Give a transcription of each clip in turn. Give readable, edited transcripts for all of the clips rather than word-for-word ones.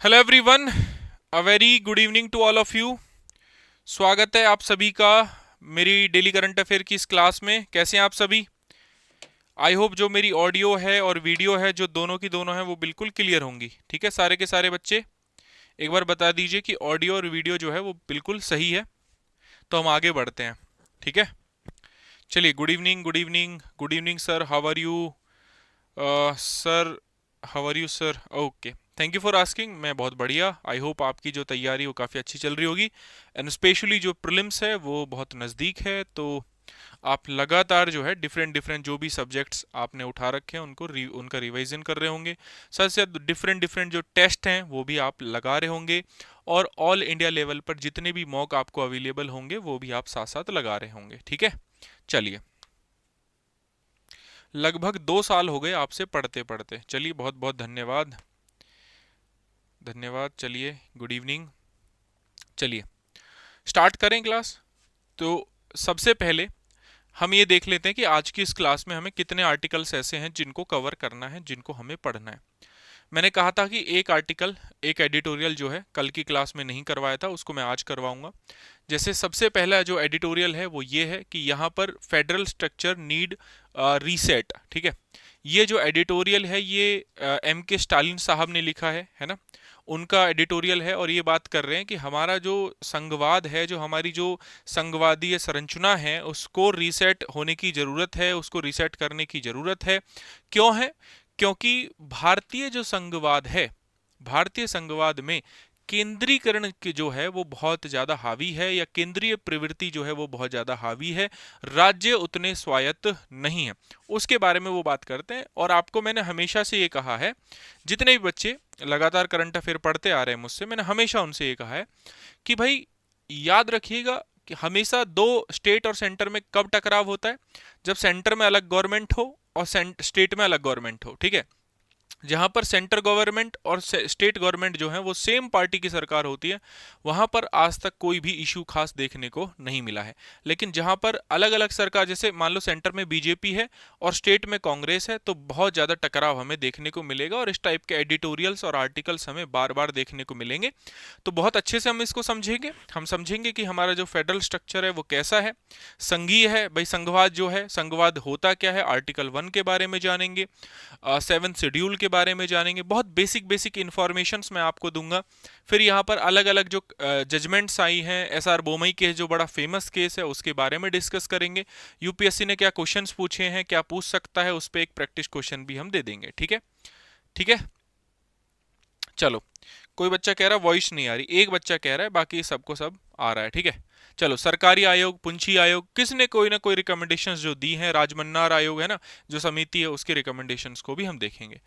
Hello everyone, a very good evening to all of you. स्वागत है आप सभी का मेरी डेली करंट अफेयर की इस क्लास में। कैसे हैं आप सभी? आई होप जो मेरी ऑडियो है और वीडियो है जो दोनों की दोनों है वो बिल्कुल क्लियर होंगी। ठीक है, सारे के सारे बच्चे एक बार बता दीजिए कि ऑडियो और वीडियो जो है वो बिल्कुल सही है, तो हम आगे बढ़ते हैं। ठीक है, चलिए। Good evening, good evening, good evening sir, how are you? Sir, how are you sir? Okay, thank you for asking. मैं बहुत बढ़िया। आई होप आपकी जो तैयारी वो काफ़ी अच्छी चल रही होगी, एंड स्पेशली जो प्रीलिम्स है वो बहुत नज़दीक है, तो आप लगातार जो है डिफरेंट डिफरेंट जो भी सब्जेक्ट्स आपने उठा रखे हैं उनका रिवीजन कर रहे होंगे। साथ साथ डिफरेंट डिफरेंट जो टेस्ट हैं वो भी आप लगा रहे होंगे, और ऑल इंडिया लेवल पर जितने भी मॉक आपको अवेलेबल होंगे वो भी आप साथ साथ लगा रहे होंगे। ठीक है, चलिए। लगभग 2 साल हो गए आपसे पढ़ते पढ़ते। चलिए, बहुत बहुत धन्यवाद, धन्यवाद। चलिए, गुड इवनिंग। चलिए स्टार्ट करें क्लास। तो सबसे पहले हम ये देख लेते हैं कि आज की इस क्लास में हमें कितने आर्टिकल्स ऐसे हैं जिनको कवर करना है, जिनको हमें पढ़ना है। मैंने कहा था कि एक आर्टिकल, एक एडिटोरियल जो है कल की क्लास में नहीं करवाया था, उसको मैं आज करवाऊंगा। जैसे सबसे पहला जो एडिटोरियल है वो ये है कि यहाँ पर फेडरल स्ट्रक्चर नीड रीसेट। ठीक है, ये जो एडिटोरियल है ये एम के स्टालिन साहब ने लिखा है ना। उनका एडिटोरियल है, और ये बात कर रहे हैं कि हमारा जो संघवाद है, जो हमारी जो संघवादीय संरचना है, उसको रीसेट होने की ज़रूरत है, उसको रीसेट करने की ज़रूरत है। क्यों है? क्योंकि भारतीय जो संघवाद है, भारतीय संघवाद में केंद्रीकरण की जो है वो बहुत ज़्यादा हावी है, या केंद्रीय प्रवृत्ति जो है वो बहुत ज़्यादा हावी है। राज्य उतने स्वायत्त नहीं है, उसके बारे में वो बात करते हैं। और आपको मैंने हमेशा से ये कहा है, जितने भी बच्चे लगातार करंट अफेयर पढ़ते आ रहे हैं मुझसे, मैंने हमेशा उनसे ये कहा है कि भाई याद रखिएगा कि हमेशा दो स्टेट और सेंटर में कब टकराव होता है? जब सेंटर में अलग गवर्नमेंट हो और स्टेट में अलग गवर्नमेंट हो। ठीक है, जहां पर सेंटर गवर्नमेंट और स्टेट गवर्नमेंट जो है वो सेम पार्टी की सरकार होती है, वहां पर आज तक कोई भी इशू खास देखने को नहीं मिला है। लेकिन जहां पर अलग अलग सरकार, जैसे मान लो सेंटर में बीजेपी है और स्टेट में कांग्रेस है, तो बहुत ज्यादा टकराव हमें देखने को मिलेगा, और इस टाइप के एडिटोरियल्स और आर्टिकल्स हमें बार बार देखने को मिलेंगे। तो बहुत अच्छे से हम इसको समझेंगे। हम समझेंगे कि हमारा जो फेडरल स्ट्रक्चर है वो कैसा है, संघीय है भाई। संघवाद जो है, संघवाद होता क्या है, आर्टिकल 1 के बारे में जानेंगे, 7 शेड्यूल के बारे में जानेंगे। बहुत बेसिक बेसिक इन्फॉर्मेशंस मैं आपको दूंगा। फिर यहाँ पर अलग अलग जो जजमेंट्स आई हैं, SR बोमई केस जो बड़ा फेमस केस है उसके बारे में डिस्कस करेंगे। यूपीएससी ने क्या क्वेश्चंस पूछे हैं, क्या पूछ सकता है, उस पर एक प्रैक्टिस क्वेश्चन भी हम दे देंगे। ठीक है, ठीक है। चलो, कोई बच्चा कह रहा है वॉइस नहीं आ रही, एक बच्चा कह रहा है, बाकी सबको सब आ रहा है। ठीक है, चलो। सरकारी आयोग, पुंछी आयोग, किसने कोई ना कोई रिकमेंडेशंस जो दी हैं, राजमन्नार आयोग है ना जो समिति है, उसके रिकमेंडेशंस को भी हम देखेंगे।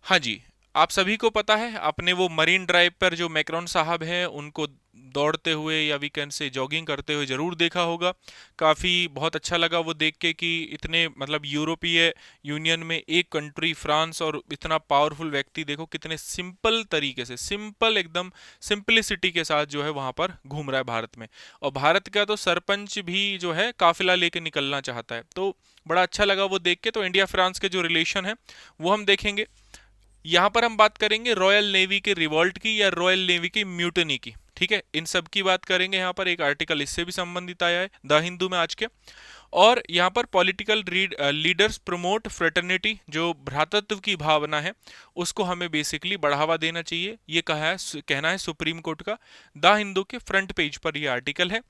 हाँ जी, आप सभी को पता है, अपने वो मरीन ड्राइव पर जो मैक्रोन साहब हैं उनको दौड़ते हुए या वीकेंड से जॉगिंग करते हुए जरूर देखा होगा। काफ़ी बहुत अच्छा लगा वो देख के कि इतने मतलब यूरोपीय यूनियन में एक कंट्री फ्रांस, और इतना पावरफुल व्यक्ति देखो कितने सिंपल तरीके से, सिंपल एकदम सिंपलिसिटी के साथ जो है वहाँ पर घूम रहा है भारत में। और भारत का तो सरपंच भी जो है काफिला लेके निकलना चाहता है, तो बड़ा अच्छा लगा वो देख के। तो इंडिया फ्रांस के जो रिलेशन है वो हम देखेंगे। यहां पर हम बात करेंगे रॉयल नेवी के रिवॉल्ट की, या रॉयल नेवी की म्यूटनी की। ठीक है, इन सब की बात करेंगे। यहाँ पर एक आर्टिकल इससे भी संबंधित आया है द हिंदू में आज के। और यहाँ पर पॉलिटिकल लीडर्स प्रमोट फ्रेटर्निटी, जो भ्रातृत्व की भावना है उसको हमें बेसिकली बढ़ावा देना चाहिए, ये कहना है सुप्रीम कोर्ट का। द हिंदू के फ्रंट पेज पर ये आर्टिकल है।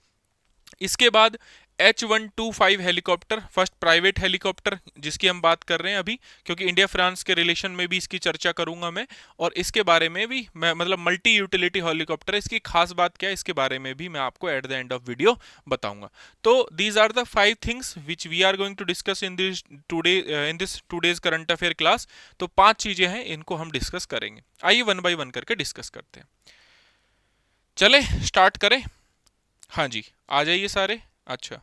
इसके बाद H125 helicopter, first private helicopter जिसकी हम बात कर रहे हैं अभी, क्योंकि इंडिया फ्रांस के रिलेशन में भी इसकी चर्चा करूंगा मैं, और इसके बारे में भी मैं, मतलब मल्टी यूटिलिटी हेलीकॉप्टर, इसकी खास बात क्या है इसके बारे में भी मैं आपको at the end of video बताऊंगा। तो these are the 5 things which we are going to discuss in this today's current affair class. तो 5 चीजें हैं, इनको हम डिस्कस करेंगे। आइए वन बाई वन करके डिस्कस करते हैं। चले स्टार्ट करें? हाँ जी, आ जाइए सारे। अच्छा,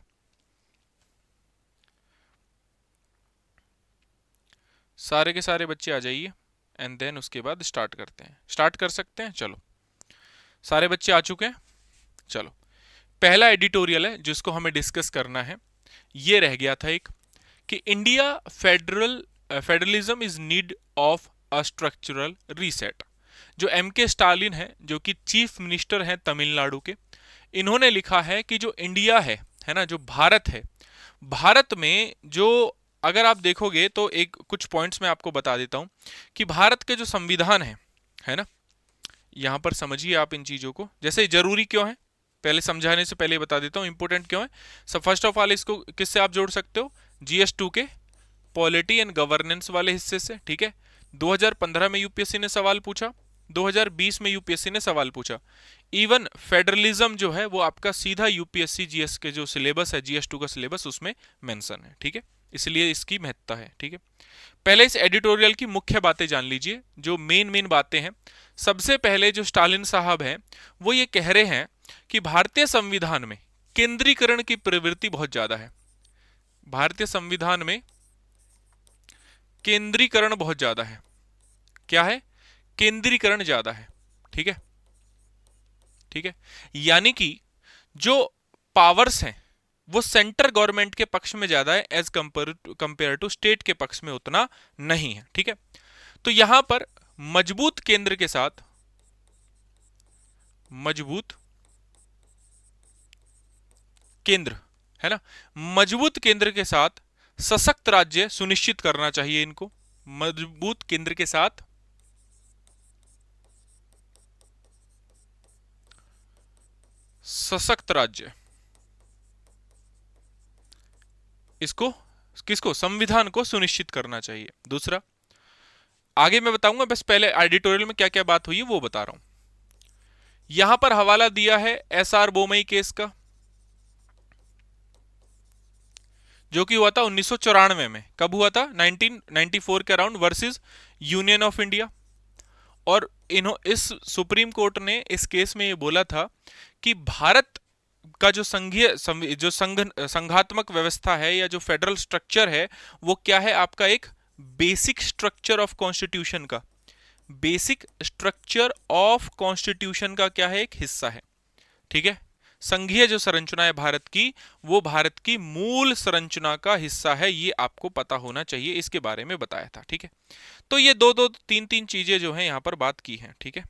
सारे के सारे बच्चे आ जाइए, एंड देन उसके बाद स्टार्ट करते हैं। स्टार्ट कर सकते हैं, चलो। सारे बच्चे आ चुके हैं, चलो। पहला एडिटोरियल है जिसको हमें डिस्कस करना है, ये रह गया था एक, कि India federalism is need of a structural reset. जो M.K. स्टालिन है, जो कि चीफ मिनिस्टर हैं तमिलनाडु के, इन्होंने लिखा है कि जो इंडिया है ना, जो भारत है, भारत में जो अगर आप देखोगे तो एक कुछ पॉइंट्स मैं आपको बता देता हूं कि भारत के जो संविधान है ना, यहां पर समझिए आप इन चीजों को, जैसे जरूरी क्यों है, पहले समझाने से पहले बता देता हूं इंपॉर्टेंट क्यों है। सब फर्स्ट ऑफ ऑल इसको किससे आप जोड़ सकते हो, GS2 के पॉलिटी एंड गवर्नेंस वाले हिस्से से, ठीक है। 2015 में यूपीएससी ने सवाल पूछा, 2020 में यूपीएससी ने सवाल पूछा। इवन फेडरलिज्म जो है वो आपका सीधा यूपीएससी जीएस के जो सिलेबस है, GS2 का सिलेबस, उसमें मेंशन है, ठीक है, इसलिए इसकी महत्ता है, ठीक है। पहले इस एडिटोरियल की मुख्य बातें जान लीजिए, जो मेन बातें हैं। सबसे पहले जो स्टालिन साहब हैं वो ये कह रहे हैं कि भारतीय संविधान में केंद्रीकरण की प्रवृत्ति बहुत ज्यादा है। भारतीय संविधान में केंद्रीकरण बहुत ज्यादा है। क्या है, केंद्रीकरण ज्यादा है, ठीक है, ठीक है। यानी कि जो पावर्स हैं वो सेंट्रल गवर्नमेंट के पक्ष में ज्यादा है एज कंपेयर टू स्टेट के पक्ष में उतना नहीं है, ठीक है। तो यहां पर मजबूत केंद्र के साथ, मजबूत केंद्र है ना, मजबूत केंद्र के साथ सशक्त राज्य सुनिश्चित करना चाहिए इनको। मजबूत केंद्र के साथ सशक्त राज्य, इसको किसको, संविधान को सुनिश्चित करना चाहिए। दूसरा, आगे मैं बताऊंगा, बस पहले एडिटोरियल में क्या क्या बात हुई है वो बता रहा हूं। यहां पर हवाला दिया है SR बोमई केस का, जो कि हुआ था 1994 में। कब हुआ था, 1994 के around, versus union of India. और इस सुप्रीम कोर्ट ने इस केस में ये बोला था कि भारत का जो संघात्मक व्यवस्था है या जो फेडरल स्ट्रक्चर है वो क्या है, आपका एक बेसिक स्ट्रक्चर ऑफ कॉन्स्टिट्यूशन का, बेसिक स्ट्रक्चर ऑफ कॉन्स्टिट्यूशन का क्या है, एक हिस्सा है, ठीक है। संघीय जो संरचना है भारत की, वो भारत की मूल संरचना का हिस्सा है, ये आपको पता होना चाहिए, इसके बारे में बताया था, ठीक है। तो ये दो दो तीन तीन चीजें जो है यहां पर बात की हैं, ठीक है,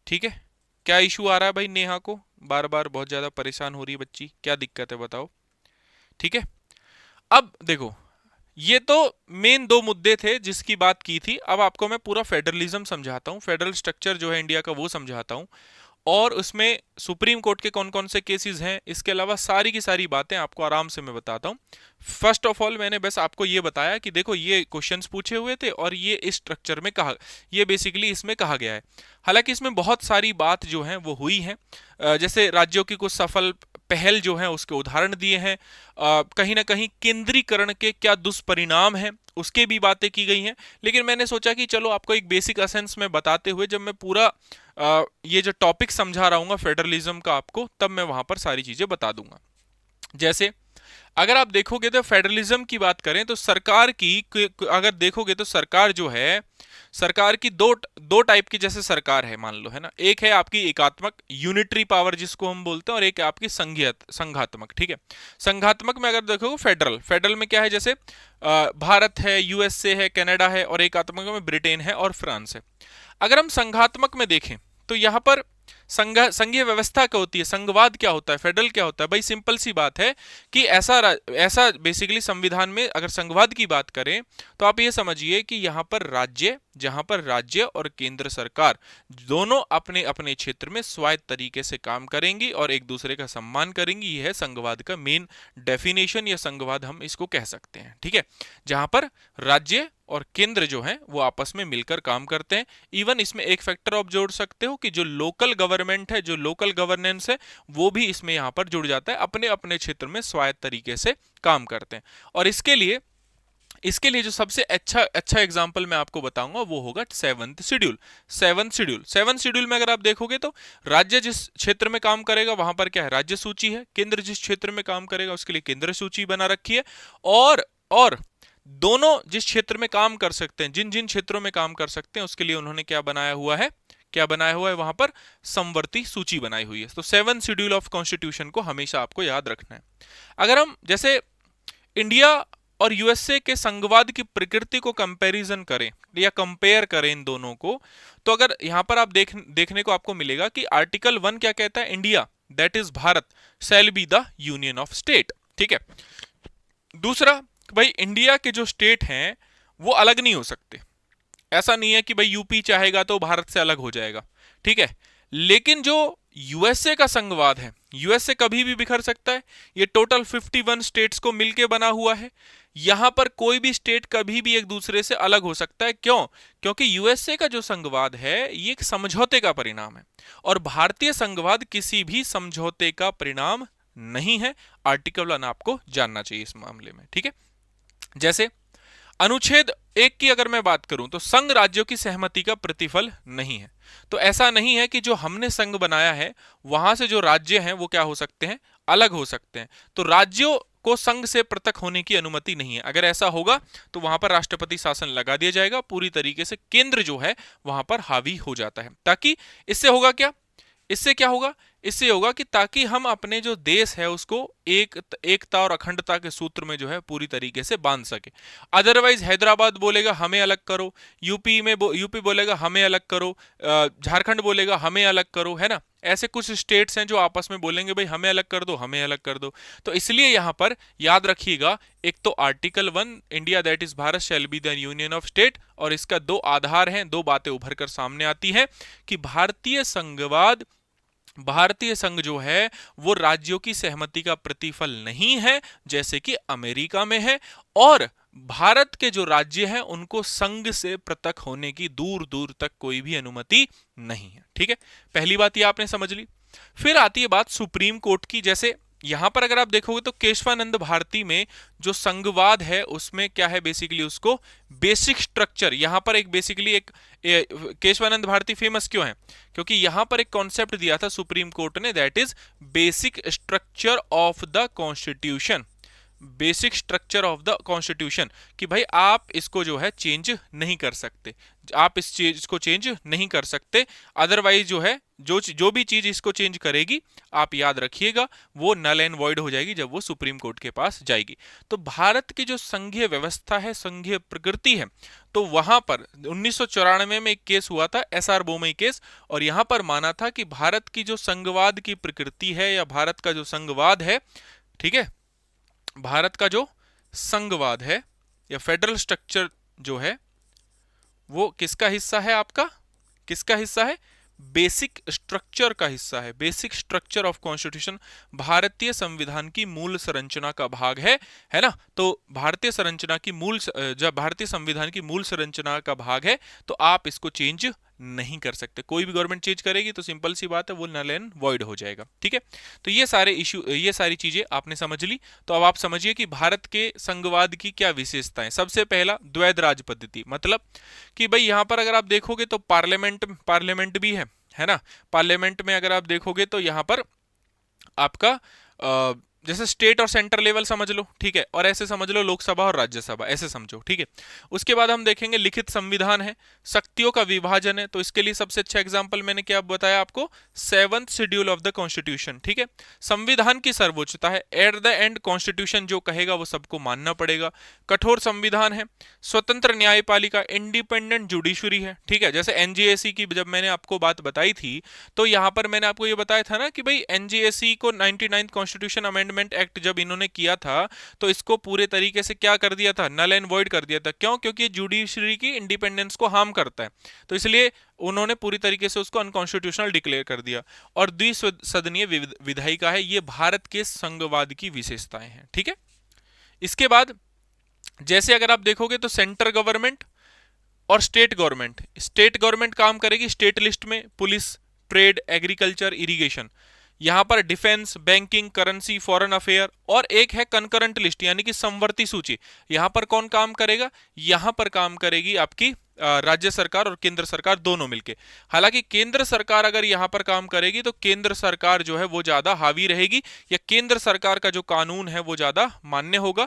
ठीक है। क्या इशू आ रहा है भाई, नेहा को बार बार बहुत ज्यादा परेशान हो रही है बच्ची, क्या दिक्कत है बताओ, ठीक है। अब देखो, ये तो मेन दो मुद्दे थे जिसकी बात की थी। अब आपको मैं पूरा फेडरलिज्म समझाता हूं, फेडरल स्ट्रक्चर जो है इंडिया का वो समझाता हूं, और उसमें सुप्रीम कोर्ट के कौन कौन से केसेस हैं, इसके अलावा सारी की सारी बातें आपको आराम से मैं बताता हूं। फर्स्ट ऑफ ऑल मैंने बस आपको ये बताया कि देखो ये क्वेश्चंस पूछे हुए थे और ये इस स्ट्रक्चर में कहा, ये बेसिकली इसमें कहा गया है। हालांकि इसमें बहुत सारी बात जो है वो हुई है, जैसे राज्यों की कुछ सफल पहल जो है उसके उदाहरण दिए हैं, कहीं ना कहीं केंद्रीकरण के क्या दुष्परिणाम हैं उसके भी बातें की गई हैं। लेकिन मैंने सोचा कि चलो आपको एक बेसिक एसेंस में बताते हुए, जब मैं पूरा ये जो टॉपिक समझा रहा हूँ फेडरलिज्म का आपको, तब मैं वहां पर सारी चीजें बता दूंगा। जैसे अगर आप देखोगे तो फेडरलिज्म की बात करें तो सरकार की, अगर देखोगे तो सरकार जो है, सरकार की दो टाइप की जैसे सरकार है मान लो, है ना। एक है आपकी एकात्मक यूनिटरी पावर जिसको हम बोलते हैं, और एक है आपकी संघात्मक, ठीक है। संघात्मक में अगर देखोगे फेडरल में क्या है, जैसे भारत है, USA है, कनाडा है, और एकात्मक में ब्रिटेन है और फ्रांस है। अगर हम संघात्मक में देखें तो यहां पर संघीय व्यवस्था क्या होती है, संघवाद क्या होता है, फेडरल क्या होता है। भाई सिंपल सी बात है कि ऐसा बेसिकली संविधान में अगर संघवाद की बात करें तो आप ये समझिए कि यहां पर राज्य और केंद्र सरकार दोनों अपने अपने क्षेत्र में स्वायत्त तरीके से काम करेंगी और एक दूसरे का सम्मान करेंगी। यह है संघवाद का मेन डेफिनेशन, या संघवाद हम इसको कह सकते हैं, ठीक है। जहां पर राज्य और केंद्र जो है वो आपस में मिलकर काम करते हैं। इवन इसमें एक फैक्टर आप जोड़ सकते हो कि जो लोकल गवर्नमेंट है, जो लोकल गवर्नेंस है, वो भी इसमें यहां पर जुड़ जाता है, अपने अपने क्षेत्र में स्वायत्त तरीके से काम करते हैं। और इसके लिए जो सबसे अच्छा एग्जांपल मैं आपको बताऊंगा वो होगा सेवंथ शेड्यूल में अगर आप देखोगे तो राज्य जिस क्षेत्र में काम करेगा वहां पर क्या है, राज्य सूची है। केंद्र जिस क्षेत्र में काम करेगा उसके लिए केंद्र सूची बना रखी है। और दोनों जिस क्षेत्र में काम कर सकते हैं, जिन जिन क्षेत्रों में काम कर सकते हैं, उसके लिए उन्होंने क्या बनाया हुआ है वहां पर समवर्ती सूची बनाई हुई है। तो 7th शेड्यूल ऑफ कॉन्स्टिट्यूशन को हमेशा आपको याद रखना है। अगर हम जैसे इंडिया और यूएसए के संघवाद की प्रकृति को कंपैरिजन करें या कंपेयर करें इन दोनों को, तो अगर यहां पर आप देखने को आपको मिलेगा कि आर्टिकल 1 क्या कहता है, India that is Bharat shall be the union of state, ठीक है। दूसरा, भाई इंडिया के जो स्टेट हैं वो अलग नहीं हो सकते, ऐसा नहीं है कि भाई यूपी चाहेगा तो भारत से अलग हो जाएगा, ठीक है। लेकिन जो यूएसए का संघवाद है, यूएसए कभी भी बिखर सकता है, ये टोटल 51 स्टेट्स को मिलके बना हुआ है, यहां पर कोई भी स्टेट कभी भी एक दूसरे से अलग हो सकता है। क्यों? क्योंकि यूएसए का जो संघवाद है ये एक समझौते का परिणाम है और भारतीय संघवाद किसी भी समझौते का परिणाम नहीं है। आर्टिकल 1 आपको जानना चाहिए इस मामले में, ठीक है। जैसे अनुच्छेद 1 की अगर मैं बात करूं तो संघ राज्यों की सहमति का प्रतिफल नहीं है। तो ऐसा नहीं है कि जो हमने संघ बनाया है वहां से जो राज्य हैं वो क्या हो सकते हैं, अलग हो सकते हैं। तो राज्यों को संघ से पृथक होने की अनुमति नहीं है। अगर ऐसा होगा तो वहां पर राष्ट्रपति शासन लगा दिया जाएगा, पूरी तरीके से केंद्र जो है वहां पर हावी हो जाता है। ताकि इससे होगा क्या, इससे क्या होगा, इससे होगा कि ताकि हम अपने जो देश है उसको एकता और अखंडता के सूत्र में जो है पूरी तरीके से बांध सके। अदरवाइज हैदराबाद बोलेगा हमें अलग करो, यूपी बोलेगा हमें अलग करो, झारखंड बोलेगा हमें अलग करो, है ना। ऐसे कुछ स्टेट्स हैं जो आपस में बोलेंगे भाई हमें अलग कर दो, हमें अलग कर दो। तो इसलिए यहां पर याद रखिएगा, एक तो article 1 India that is Bharat shall be the union of state, और इसका दो आधार हैं, दो बातें उभर कर सामने आती हैं कि भारतीय संघ जो है वो राज्यों की सहमति का प्रतिफल नहीं है जैसे कि अमेरिका में है, और भारत के जो राज्य हैं उनको संघ से पृथक होने की दूर दूर तक कोई भी अनुमति नहीं है, ठीक है। पहली बात ये आपने समझ ली। फिर आती है बात सुप्रीम कोर्ट की। जैसे यहां पर अगर आप देखोगे तो केशवानंद भारती में जो संघवाद है उसमें क्या है, बेसिकली उसको बेसिक स्ट्रक्चर, यहां पर एक बेसिकली केशवानंद भारती फेमस क्यों है, क्योंकि यहां पर एक कॉन्सेप्ट दिया था सुप्रीम कोर्ट ने, that is basic structure of the constitution. Basic structure of the constitution कि भाई आप इसको जो है चेंज नहीं कर सकते, आप इस चीज को चेंज नहीं कर सकते। अदरवाइज जो है जो भी चीज इसको चेंज करेगी, आप याद रखिएगा वो नल एंड वॉइड हो जाएगी जब वो सुप्रीम कोर्ट के पास जाएगी। तो भारत की जो संघीय व्यवस्था है, संघीय प्रकृति है, तो वहां पर 1994 में एक केस हुआ था, एसआर बोमई केस, और यहां पर माना था कि भारत की जो संघवाद की प्रकृति है या भारत का जो संघवाद है, ठीक है, भारत का जो संघवाद है या फेडरल स्ट्रक्चर जो है वो किसका हिस्सा है, आपका किसका हिस्सा है, बेसिक स्ट्रक्चर का हिस्सा है। बेसिक स्ट्रक्चर ऑफ कॉन्स्टिट्यूशन भारतीय संविधान की मूल संरचना का भाग है ना। तो भारतीय संरचना की जब भारतीय संविधान की मूल संरचना का भाग है तो आप इसको चेंज नहीं कर सकते। कोई भी गवर्नमेंट चेंज करेगी तो सिंपल सी बात है वो नल एंड वॉइड हो जाएगा, ठीक है। तो ये सारी चीजें आपने समझ ली। तो अब आप समझिए कि भारत के संघवाद की क्या विशेषताएं। सबसे पहला, द्वैध राज पद्धति, मतलब कि भाई यहां पर अगर आप देखोगे तो पार्लियामेंट भी है ना। पार्लियामेंट में अगर आप देखोगे तो यहां पर आपका जैसे स्टेट और सेंटर लेवल समझ लो, ठीक है, और ऐसे समझ लो लोकसभा और राज्यसभा, ऐसे समझो, ठीक है। उसके बाद हम देखेंगे लिखित संविधान है, शक्तियों का विभाजन है। तो इसके लिए सबसे अच्छा एग्जांपल मैंने क्या बताया आपको, 7th schedule of the constitution, ठीक है। संविधान की सर्वोच्चता है, एट द एंड कॉन्स्टिट्यूशन जो कहेगा वो सबको मानना पड़ेगा। कठोर संविधान है, स्वतंत्र न्यायपालिका, इंडिपेंडेंट जुडिशरी है, ठीक है। जैसे एनजीएसी की जब मैंने आपको बात बताई थी तो यहां पर मैंने आपको ये बताया था ना कि भाई एनजीएसी को 99th कॉन्स्टिट्यूशन अमेंडमेंट एक्ट जब इन्होंने किया था तो इसको पूरे तरीके से क्या कर दिया था, नल एंड वॉइड कर दिया था। क्यों? क्योंकि ये जुडिशरी की इंडिपेंडेंस को हार्म करता है, तो इसलिए उन्होंने पूरी तरीके से उसको अनकॉन्स्टिट्यूशनल डिक्लेयर कर दिया। और द्विसदनीय विधायिका है, ये भारत के संघवाद की विशेषताएं हैं, ठीक है। इसके बाद जैसे अगर आप देखोगे तो सेंट्रल गवर्नमेंट और स्टेट गवर्नमेंट काम करेगी स्टेट लिस्ट में, पुलिस, ट्रेड, एग्रीकल्चर, इरिगेशन। यहां पर defence, banking, currency, foreign affair, और एक है कंकरेंट लिस्ट यानी कि समवर्ती सूची। यहां पर कौन काम करेगा, यहां पर काम करेगी आपकी राज्य सरकार और केंद्र सरकार दोनों मिलके। हालांकि केंद्र सरकार अगर यहां पर काम करेगी तो केंद्र सरकार जो है वो ज्यादा हावी रहेगी या केंद्र सरकार का जो कानून है वो ज्यादा मान्य होगा।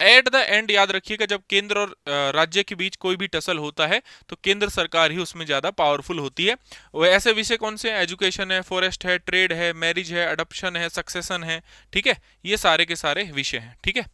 एट द एंड याद रखिएगा जब केंद्र और राज्य के बीच कोई भी टसल होता है तो केंद्र सरकार ही उसमें ज्यादा पावरफुल होती है। वो ऐसे विषय कौन से हैं, एजुकेशन है, फॉरेस्ट है, ट्रेड है, मैरिज है, अडॉप्शन है, सक्सेशन है, ठीक है, ये सारे के सारे विषय हैं, ठीक है।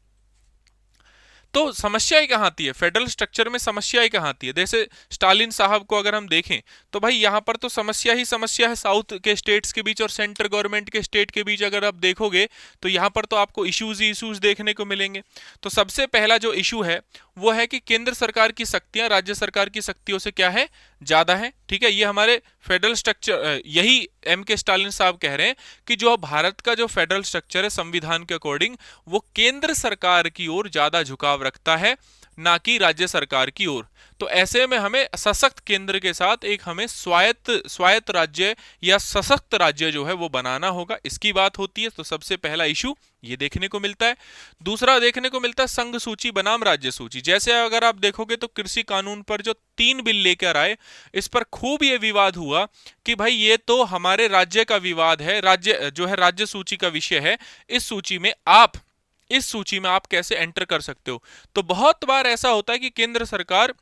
तो समस्याएं कहाँ आती है, फेडरल स्ट्रक्चर में समस्याएं कहाँ आती है? जैसे स्टालिन साहब को अगर हम देखें तो भाई यहाँ पर तो समस्या ही समस्या है, साउथ के स्टेट्स के बीच और सेंट्रल गवर्नमेंट के स्टेट के बीच अगर आप देखोगे तो यहाँ पर तो आपको इश्यूज ही इश्यूज देखने को मिलेंगे। तो सबसे पहला जो इशू है वो है कि केंद्र सरकार की शक्तियां राज्य सरकार की शक्तियों से क्या है, ज्यादा है। ठीक है, ये हमारे फेडरल स्ट्रक्चर, यही एम के स्टालिन साहब कह रहे हैं कि जो भारत का जो फेडरल स्ट्रक्चर है संविधान के अकॉर्डिंग वो केंद्र सरकार की ओर ज्यादा झुकाव रखता है, ना कि राज्य सरकार की ओर। तो ऐसे में हमें सशक्त केंद्र के साथ एक हमें स्वायत्त राज्य या सशक्त राज्य जो है वो बनाना होगा, इसकी बात होती है। तो सबसे पहला इशू ये देखने को मिलता है। दूसरा देखने को मिलता है संघ सूची बनाम राज्य सूची। जैसे अगर आप देखोगे तो कृषि कानून पर जो 3 बिल लेकर आए, इस पर खूब ये विवाद हुआ कि भाई ये तो हमारे राज्य का विवाद है, राज्य जो है राज्य सूची का विषय है, इस सूची में आप कैसे एंटर कर सकते हो। तो बहुत बार ऐसा होता है कि केंद्र सरकार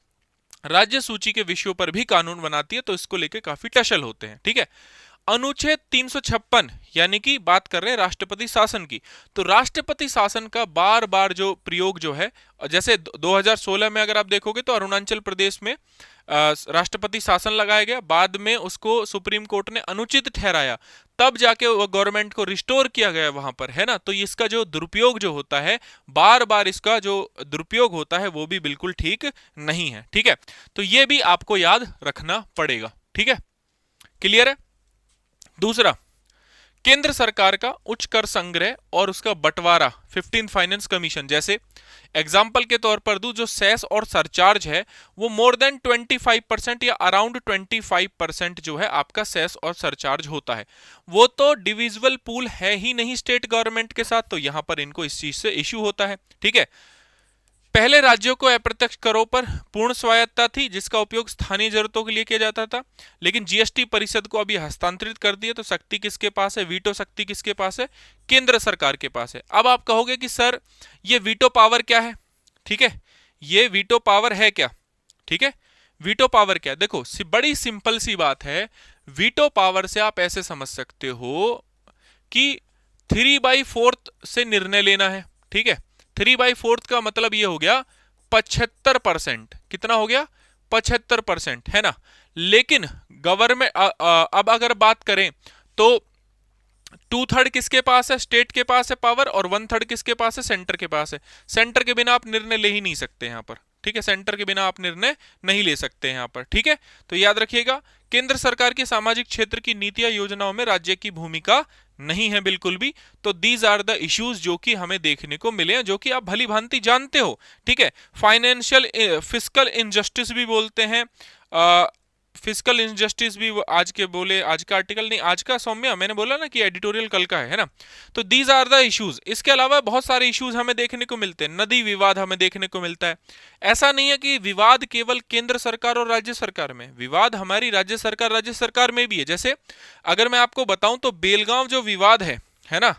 राज्य सूची के विषयों पर भी कानून बनाती है, तो इसको लेकर काफी टसल होते हैं। ठीक है, अनुच्छेद 356 यानी कि बात कर रहे हैं राष्ट्रपति शासन की। तो राष्ट्रपति शासन का बार बार जो प्रयोग जो है, जैसे 2016 में अगर आप देखोगे तो अरुणाचल प्रदेश में राष्ट्रपति शासन लगाया गया, बाद में उसको सुप्रीम कोर्ट ने अनुचित ठहराया, तब जाके वो गवर्नमेंट को रिस्टोर किया गया वहां पर, है ना। तो इसका जो दुरुपयोग जो होता है, बार बार इसका जो दुरुपयोग होता है वो भी बिल्कुल ठीक नहीं है। ठीक है, तो ये भी आपको याद रखना पड़ेगा। ठीक है, क्लियर है। दूसरा, केंद्र सरकार का उच्च कर संग्रह और उसका बंटवारा 15th फाइनेंस कमीशन। जैसे एग्जाम्पल के तौर पर दूं, जो सेस और सरचार्ज है वो मोर देन 25% या अराउंड 25% जो है आपका सेस और सरचार्ज होता है। वो तो डिविजिबल पूल है ही नहीं स्टेट गवर्नमेंट के साथ, तो यहां पर इनको इस चीज से इश्यू होता है। ठीक है, पहले राज्यों को अप्रत्यक्ष करों पर पूर्ण स्वायत्तता थी, जिसका उपयोग स्थानीय जरूरतों के लिए किया जाता था, लेकिन जीएसटी परिषद को अभी हस्तांतरित कर दिया, तो शक्ति किसके पास है, वीटो शक्ति किसके पास है, केंद्र सरकार के पास है। अब आप कहोगे कि सर ये वीटो पावर क्या है? ठीक है, ये वीटो पावर है क्या? ठीक है, वीटो पावर क्या है? देखो बड़ी सिंपल सी बात है। वीटो पावर से आप ऐसे समझ सकते हो कि 3/4 से निर्णय लेना है। ठीक है, 3/4 का मतलब ये हो गया 75%। कितना हो गया? 75%, है ना। लेकिन गवर्नमेंट अब अगर बात करें तो 2/3 किसके पास है? स्टेट के पास है पावर, और 1/3 किसके पास है? सेंटर के पास है। सेंटर के बिना आप निर्णय ले ही नहीं सकते यहां पर। ठीक है, सेंटर के बिना आप निर्णय नहीं ले सकते यहां पर। ठीक है, तो याद रखिएगा, केंद्र सरकार की सामाजिक क्षेत्र की नीतियां योजनाओं में राज्य की भूमिका नहीं है बिल्कुल भी। तो दीज आर द इश्यूज जो कि हमें देखने को मिले हैं, जो कि आप भली भांति जानते हो। ठीक है, फाइनेंशियल फिस्कल इनजस्टिस भी बोलते हैं, फिजिकल इनजस्टिस भी आज के बोले, आज का आर्टिकल नहीं, आज का सौम्या मैंने बोला ना कि एडिटोरियल कल का है ना। तो दीज आर द इश्यूज। इसके अलावा बहुत सारे इश्यूज हमें देखने को मिलते हैं। नदी विवाद हमें देखने को मिलता है। ऐसा नहीं है कि विवाद केवल केंद्र सरकार और राज्य सरकार में, विवाद हमारी राज्य सरकार में भी है। जैसे अगर मैं आपको बताऊं तो बेलगांव जो विवाद है ना,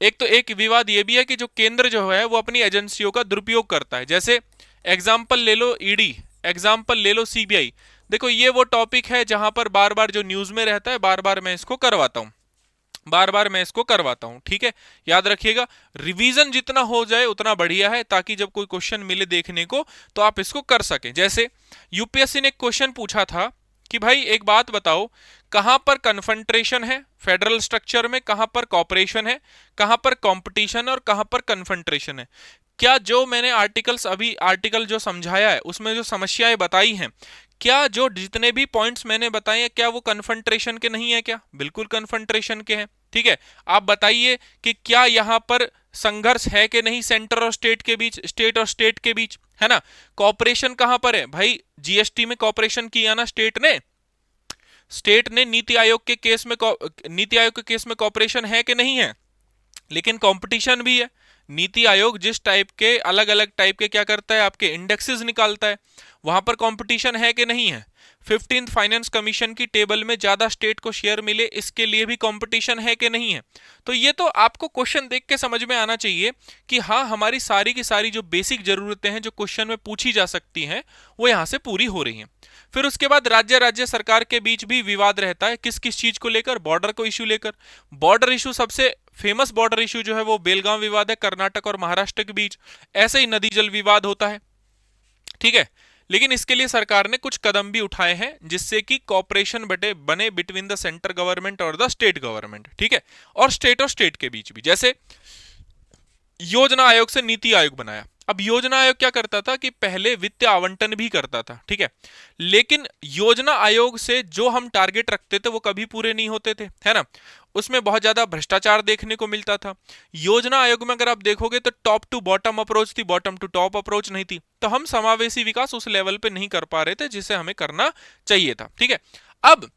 एक विवाद ये भी है कि जो केंद्र जो है वो अपनी एजेंसियों का दुरुपयोग करता है। जैसे एग्जाम्पल ले लो ईडी, एग्जाम्पल ले लो सीबीआई। देखो ये वो टॉपिक है जहां पर बार बार जो न्यूज में रहता है, बार बार मैं इसको करवाता हूं। ठीक है, याद रखिएगा, रिवीजन जितना हो जाए उतना बढ़िया है, ताकि जब कोई क्वेश्चन मिले देखने को तो आप इसको कर सकें। जैसे यूपीएससी ने एक क्वेश्चन पूछा था कि भाई एक बात बताओ, कहां पर कन्फंट्रेशन है फेडरल स्ट्रक्चर में, कहां पर कॉपरेशन है, कहां पर कंपटीशन और कहां पर कन्फंट्रेशन है। क्या जो मैंने आर्टिकल जो समझाया है उसमें जो समस्याएं बताई हैं, क्या जो जितने भी पॉइंट्स मैंने बताए हैं क्या वो कन्फंट्रेशन के नहीं है? क्या बिल्कुल कन्फंट्रेशन के हैं। ठीक है, आप बताइए कि क्या यहां पर संघर्ष है कि नहीं सेंटर और स्टेट के बीच, स्टेट और स्टेट के बीच, है ना। कॉपरेशन कहां पर है? भाई जीएसटी में कॉपरेशन किया ना स्टेट ने नीति आयोग के केस में कॉपरेशन है कि नहीं है। लेकिन कंपटीशन भी है। नीति आयोग जिस टाइप के अलग अलग टाइप के क्या करता है, आपके इंडेक्सेस निकालता है, वहां पर कंपटीशन है कि नहीं है। 15th फाइनेंस कमीशन की टेबल में ज्यादा स्टेट को शेयर मिले, इसके लिए भी कंपटीशन है कि नहीं है। तो ये तो आपको क्वेश्चन देख के समझ में आना चाहिए कि हाँ, हमारी सारी की सारी जो बेसिक जरूरतें हैं जो क्वेश्चन में पूछी जा सकती हैं वो यहां से पूरी हो रही हैं। फिर उसके बाद राज्य राज्य सरकार के बीच भी विवाद रहता है, किस किस चीज को लेकर, बॉर्डर को इश्यू लेकर। बॉर्डर इश्यू सबसे फेमस बॉर्डर इश्यू जो है वो बेलगांव विवाद है, कर्नाटक और महाराष्ट्र के बीच। ऐसे ही नदी जल विवाद होता है, ठीक है। लेकिन इसके लिए सरकार ने कुछ कदम भी उठाए हैं जिससे कि कॉपरेशन बने बिटवीन द सेंटर गवर्नमेंट और द स्टेट गवर्नमेंट, ठीक है, और स्टेट के बीच भी। जैसे योजना आयोग से नीति आयोग बनाया। अब योजना आयोग क्या करता था कि पहले वित्त आवंटन भी करता था, ठीक है, लेकिन योजना आयोग से जो हम टारगेट रखते थे वो कभी पूरे नहीं होते थे, है ना। उसमें बहुत ज्यादा भ्रष्टाचार देखने को मिलता था। योजना आयोग में अगर आप देखोगे तो टॉप टू बॉटम अप्रोच थी, बॉटम टू टॉप अप्रोच नहीं थी। तो हम समावेशी विकास उस लेवल पे नहीं कर पा रहे थे जिसे हमें करना चाहिए था, ठीक है। अब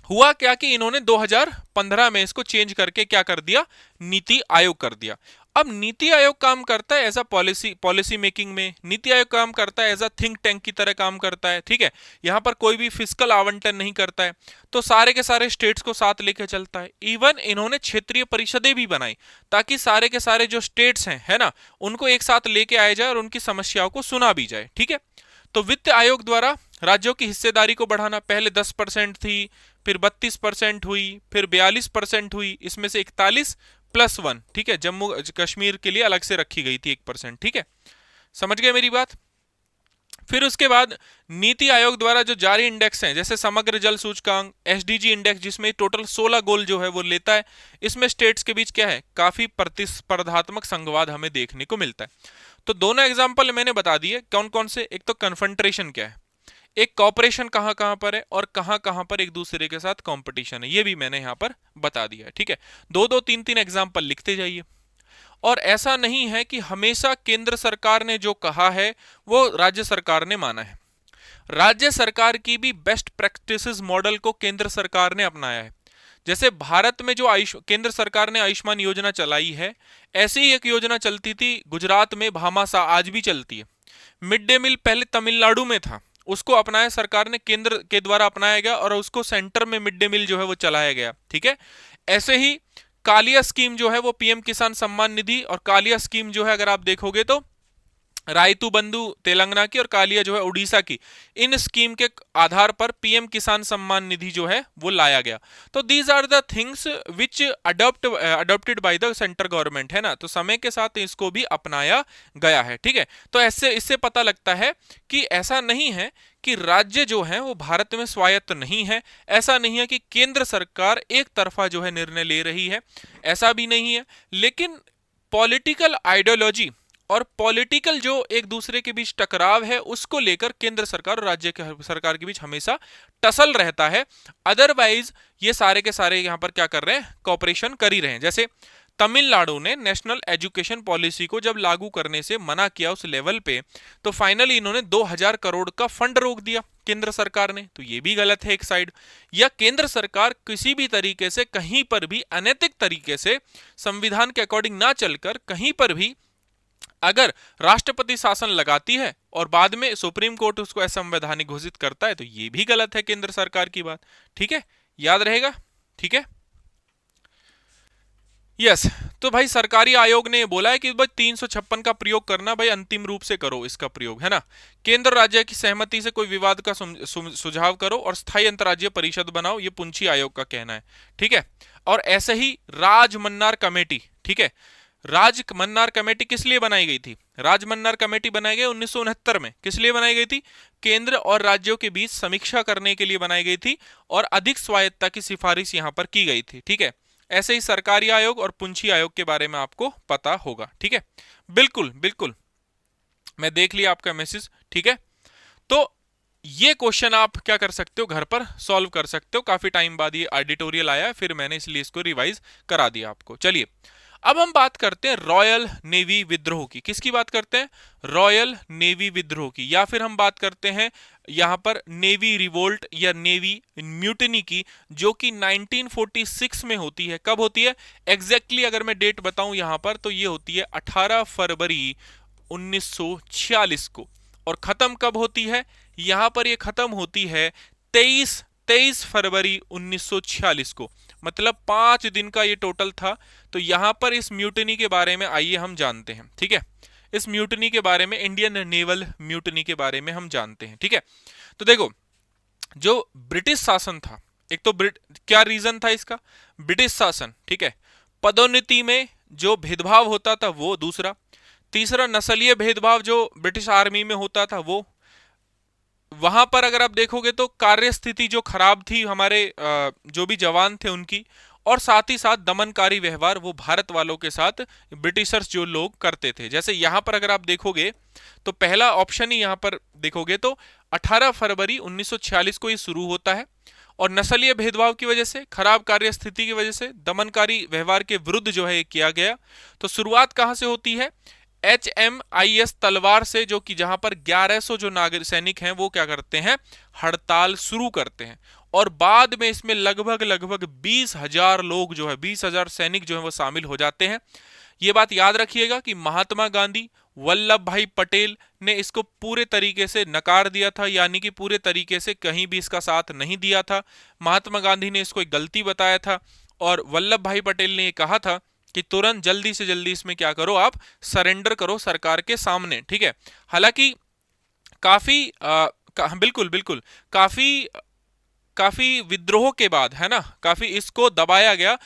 हुआ क्या कि इन्होंने 2015 में इसको चेंज करके क्या कर दिया, नीति आयोग कर दिया। अब नीति आयोग काम करता है एज अ पॉलिसी मेकिंग में, नीति आयोग काम करता है एज अ थिंक टैंक की तरह काम करता है, ठीक है। यहां पर कोई भी फिस्कल आवंटन नहीं करता है, तो सारे के सारे स्टेट्स को साथ लेके चलता है। इवन इन्होंने क्षेत्रीय परिषदें भी बनाई ताकि सारे के सारे जो स्टेट्स हैं, है ना, उनको एक साथ लेके आया जाए और उनकी समस्याओं को सुना भी जाए, ठीक है। तो वित्त आयोग द्वारा राज्यों की हिस्सेदारी को बढ़ाना, पहले 10% थी, फिर 32% हुई, फिर 42% हुई, इसमें से 41+1, ठीक है, जम्मू कश्मीर के लिए अलग से रखी गई थी 1%, ठीक है। समझ गए मेरी बात। फिर उसके बाद नीति आयोग द्वारा जो जारी इंडेक्स हैं, जैसे समग्र जल सूचकांक, एसडीजी इंडेक्स, जिसमें टोटल 16 गोल जो है वो लेता है, इसमें स्टेट्स के बीच क्या है, काफी प्रतिस्पर्धात्मक संघवाद हमें देखने को मिलता है। तो दोनों एग्जाम्पल मैंने बता दिए कौन कौन से। एक तो कन्फ्रंट्रेशन क्या है, एक कॉपरेशन कहां कहां पर है और कहां कहां पर एक दूसरे के साथ कंपटीशन है, ये भी मैंने यहां पर बता दिया है, ठीक है। दो दो तीन तीन एग्जाम्पल लिखते जाइए। और ऐसा नहीं है कि हमेशा केंद्र सरकार ने जो कहा है वो राज्य सरकार ने माना है। राज्य सरकार की भी बेस्ट प्रैक्टिसेस मॉडल को केंद्र सरकार ने अपनाया है। जैसे भारत में जो केंद्र सरकार ने आयुष्मान योजना चलाई है, ऐसी ही एक योजना चलती थी गुजरात में, भामाशाह, आज भी चलती है। मिड डे मील पहले तमिलनाडु में था, उसको अपनाया सरकार ने, केंद्र के द्वारा अपनाया गया और उसको सेंटर में मिड डे मील जो है वो चलाया गया, ठीक है। ऐसे ही कालिया स्कीम जो है वो पीएम किसान सम्मान निधि, और कालिया स्कीम जो है अगर आप देखोगे तो रायतू बंधु तेलंगाना की और कालिया जो है उड़ीसा की, इन स्कीम के आधार पर पीएम किसान सम्मान निधि जो है वो लाया गया। तो these are the things which adopted by the centre government, है ना। तो समय के साथ इसको भी अपनाया गया है, ठीक है। तो ऐसे इससे पता लगता है कि ऐसा नहीं है कि राज्य जो है वो भारत में स्वायत्त नहीं है, ऐसा नहीं है कि केंद्र सरकार एक तरफा जो है निर्णय ले रही है, ऐसा भी नहीं है। लेकिन पॉलिटिकल आइडियोलॉजी और पॉलिटिकल जो एक दूसरे के बीच टकराव है उसको लेकर केंद्र सरकार और राज्य सरकार के बीच हमेशा टसल रहता है। अदरवाइज ये सारे के सारे यहां पर क्या कर रहे हैं, कॉपरेशन कर ही रहे हैं। जैसे तमिलनाडु ने नेशनल एजुकेशन पॉलिसी को जब लागू करने से मना किया उस लेवल पे, तो फाइनली इन्होंने 2000 करोड़ का फंड रोक दिया केंद्र सरकार ने। तो ये भी गलत है एक साइड। या केंद्र सरकार किसी भी तरीके से कहीं पर भी अनैतिक तरीके से संविधान के अकॉर्डिंग ना चलकर कहीं पर भी अगर राष्ट्रपति शासन लगाती है और बाद में सुप्रीम कोर्ट उसको असंवैधानिक घोषित करता है, तो ये भी गलत है केंद्र सरकार की बात, ठीक है, याद रहेगा, ठीक है। यस तो भाई सरकारी आयोग ने बोला है कि भाई 356 का प्रयोग करना भाई अंतिम रूप से करो इसका प्रयोग, है ना। केंद्र राज्य की सहमति से कोई विवाद का सुझाव करो और स्थायी अंतर्राज्यीय परिषद बनाओ, ये पुंछी आयोग का कहना है, ठीक है। और ऐसे ही राजमन्नार कमेटी, ठीक है, राजमन्नार कमेटी किस लिए बनाई गई थी, राजमन्नार कमेटी बनाई गई 1969 में। किस लिए बनाई गई थी, केंद्र और राज्यों के बीच समीक्षा करने के लिए बनाई गई थी और अधिक स्वायत्तता की सिफारिश यहां पर की गई थी, ठीक है। ऐसे ही सरकारी आयोग और पुंछी आयोग के बारे में आपको पता होगा, ठीक है। बिल्कुल बिल्कुल, मैं देख लिया आपका मैसेज, ठीक है। तो ये क्वेश्चन आप क्या कर सकते हो, घर पर सॉल्व कर सकते हो। काफी टाइम बाद ये एडिटोरियल आया, फिर मैंने इसलिए इसको रिवाइज करा दिया आपको। चलिए अब हम बात करते हैं रॉयल नेवी विद्रोह की। किसकी बात करते हैं, रॉयल नेवी विद्रोह की, या फिर हम बात करते हैं यहां पर नेवी रिवोल्ट या नेवी म्यूटिनी की, जो कि 1946 में होती है। कब होती है एग्जैक्टली अगर मैं डेट बताऊं यहां पर, तो ये होती है 18 फरवरी 1946 को। और खत्म कब होती है, यहां पर ये खत्म होती है 23 फरवरी 1946 को। मतलब 5 दिन का ये टोटल था। तो यहां पर इस म्यूटिनी के बारे में आइए हम जानते हैं, ठीक है। इस म्यूटिनी के बारे में, इंडियन नेवल म्यूटिनी के बारे में हम जानते हैं, ठीक है। तो देखो जो ब्रिटिश शासन था, एक तो क्या रीजन था इसका, ब्रिटिश शासन, ठीक है। पदोन्नति में जो भेदभाव होता था वो दूसरा, तीसरा नस्लीय भेदभाव जो ब्रिटिश आर्मी में होता था वो, वहां पर अगर आप देखोगे तो कार्य स्थिति जो खराब थी हमारे जो भी जवान थे उनकी, और साथ ही साथ दमनकारी व्यवहार वो भारत वालों के साथ ब्रिटिशर्स जो लोग करते थे। जैसे यहां पर अगर आप देखोगे तो पहला ऑप्शन ही यहां पर देखोगे तो 18 फरवरी 1946 को ये शुरू होता है, और नस्लीय भेदभाव की वजह से, खराब कार्य स्थिति की वजह से, दमनकारी व्यवहार के विरुद्ध जो है ये किया गया। तो शुरुआत कहां से होती है, HMIS तलवार से, जो कि जहां पर 1100 जो नागरिक सैनिक हैं वो क्या करते हैं, हड़ताल शुरू करते हैं, और बाद में इसमें लगभग लगभग 20,000 लोग जो है, 20,000 सैनिक जो है वो शामिल हो जाते हैं। ये बात याद रखिएगा कि महात्मा गांधी, वल्लभ भाई पटेल ने इसको पूरे तरीके से नकार दिया था, यानी कि पूरे तरीके से कहीं भी इसका साथ नहीं दिया था। महात्मा गांधी ने इसको एक गलती बताया था, और वल्लभ भाई पटेल ने ये कहा था कि तुरंत जल्दी से जल्दी इसमें क्या करो, आप सरेंडर करो सरकार के सामने, ठीक है। हालांकि काफी बिल्कुल बिल्कुल, काफी काफी विद्रोह के बाद, है ना, काफी इसको दबाया गया।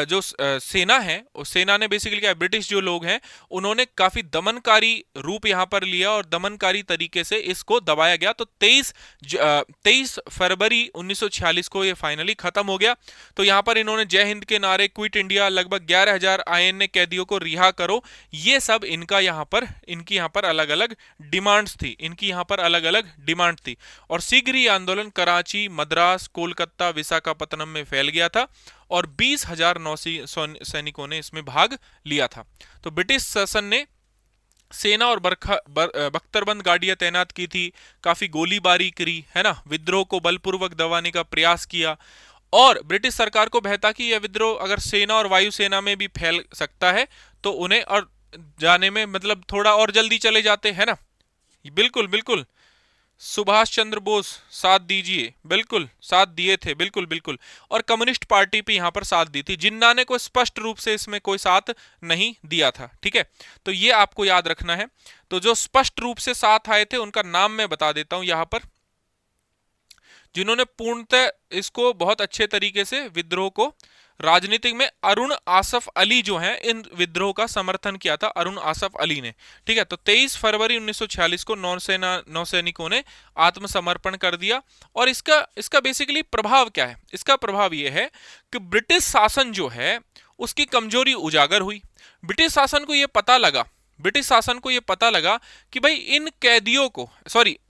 जो सेना है, उस सेना ने बेसिकली क्या, ब्रिटिश जो लोग हैं उन्होंने काफी दमनकारी रूप यहां पर लिया और दमनकारी तरीके से इसको दबाया गया। तो 23 फरवरी 1946 को ये फाइनली खत्म हो गया। तो यहां पर इन्होंने जय हिंद के नारे, क्विट इंडिया, लगभग 11,000 INA कैदियों को रिहा करो, ये सब इनका इनकी यहाँ पर अलग अलग डिमांड्स थी, इनकी यहाँ पर अलग अलग डिमांड थी। और शीघ्र ही आंदोलन कराची, मद्रास, कोलकाता, विशाखापत्तनम में फैल गया था, और 20,000 नौसेना सैनिकों ने इसमें भाग लिया था। तो ब्रिटिश शासन ने सेना और बख्तरबंद गाड़ियां तैनात की थी, काफी गोलीबारी करी, है ना, विद्रोह को बलपूर्वक दबाने का प्रयास किया, और ब्रिटिश सरकार को बहता कि यह विद्रोह अगर सेना और वायुसेना में भी फैल सकता है तो उन्हें और जाने में मतलब थोड़ा और जल्दी चले जाते, है ना। बिल्कुल बिल्कुल, सुभाष चंद्र बोस साथ दीजिए, बिल्कुल साथ दिए थे, बिल्कुल बिल्कुल। और कम्युनिस्ट पार्टी भी यहां पर साथ दी थी, जिन्ना ने कोई स्पष्ट रूप से इसमें कोई साथ नहीं दिया था, ठीक है। तो ये आपको याद रखना है। तो जो स्पष्ट रूप से साथ आए थे उनका नाम मैं बता देता हूं यहां पर, जिन्होंने पूर्णतः इसको बहुत अच्छे तरीके से विद्रोह को राजनीतिक में, अरुण आसफ अली जो हैं, इन विद्रोह का समर्थन किया था अरुण आसफ अली ने, ठीक है। तो 23 फरवरी 1946 को नौसैनिकों ने आत्मसमर्पण कर दिया। और इसका बेसिकली प्रभाव क्या है, इसका प्रभाव यह है कि ब्रिटिश शासन जो है उसकी कमजोरी उजागर हुई। ब्रिटिश शासन को यह पता लगा कि भाई इन कैदियों को,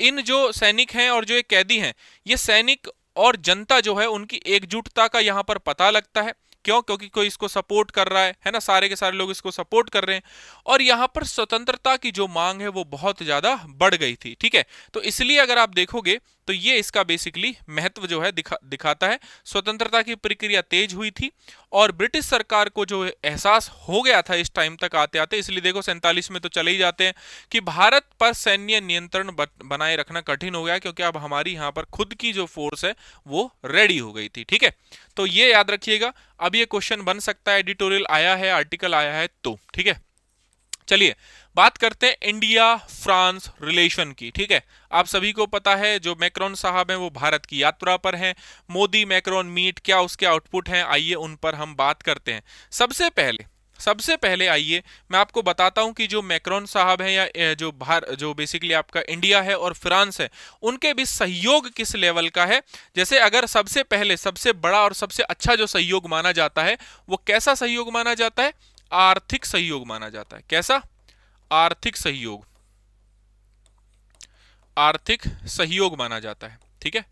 इन जो सैनिक हैं और जो ये कैदी हैं, ये सैनिक और जनता जो है उनकी एकजुटता का यहां पर पता लगता है। क्यों, क्योंकि कोई इसको सपोर्ट कर रहा है ना, सारे के सारे लोग इसको सपोर्ट कर रहे हैं, और यहां पर स्वतंत्रता की जो मांग है वो बहुत ज्यादा बढ़ गई थी, ठीक है। तो इसलिए अगर आप देखोगे तो ये इसका बेसिकली महत्व जो है दिखाता है। स्वतंत्रता की प्रक्रिया तेज हुई थी, और ब्रिटिश सरकार को जो एहसास हो गया था इस टाइम तक आते आते, इसलिए देखो 47 में तो चले ही जाते हैं, कि भारत पर सैन्य नियंत्रण बनाए रखना कठिन हो गया, क्योंकि अब हमारी यहाँ पर खुद की जो फोर्स है वो रेडी हो गई थी, ठीक है। तो ये याद रखिएगा। अब ये क्वेश्चन बन सकता है, एडिटोरियल आया है, आर्टिकल आया है तो, ठीक है। चलिए बात करते हैं इंडिया फ्रांस रिलेशन की, ठीक है। आप सभी को पता है जो मैक्रोन साहब हैं वो भारत की यात्रा पर हैं। मोदी मैक्रोन मीट, क्या उसके आउटपुट हैं, आइए उन पर हम बात करते हैं। सबसे पहले आइए मैं आपको बताता हूं कि जो मैक्रोन साहब हैं, या जो बेसिकली आपका इंडिया है और फ्रांस है, उनके बीच सहयोग किस लेवल का है। जैसे अगर सबसे पहले सबसे बड़ा और सबसे अच्छा जो सहयोग माना जाता है वो कैसा सहयोग माना जाता है, आर्थिक सहयोग माना जाता है। कैसा, आर्थिक सहयोग, आर्थिक सहयोग माना जाता है, ठीक है।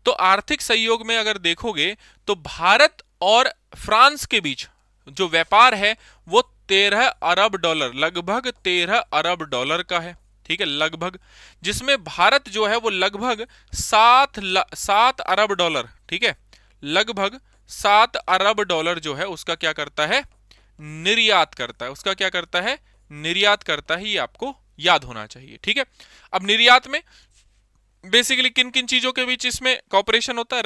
तो आर्थिक सहयोग में अगर देखोगे तो भारत और फ्रांस के बीच जो व्यापार है वो 13 अरब डॉलर, लगभग 13 अरब डॉलर का है, ठीक है, लगभग, जिसमें भारत जो है वो लगभग 7 अरब डॉलर, ठीक है, लगभग 7 अरब डॉलर जो है उसका क्या करता है, निर्यात करता है। उसका क्या करता है, निर्यात करता है, ये आपको याद होना चाहिए, ठीक है। अब निर्यात में बेसिकली किन किन चीजों के बीच इसमें कॉपरेशन होता है,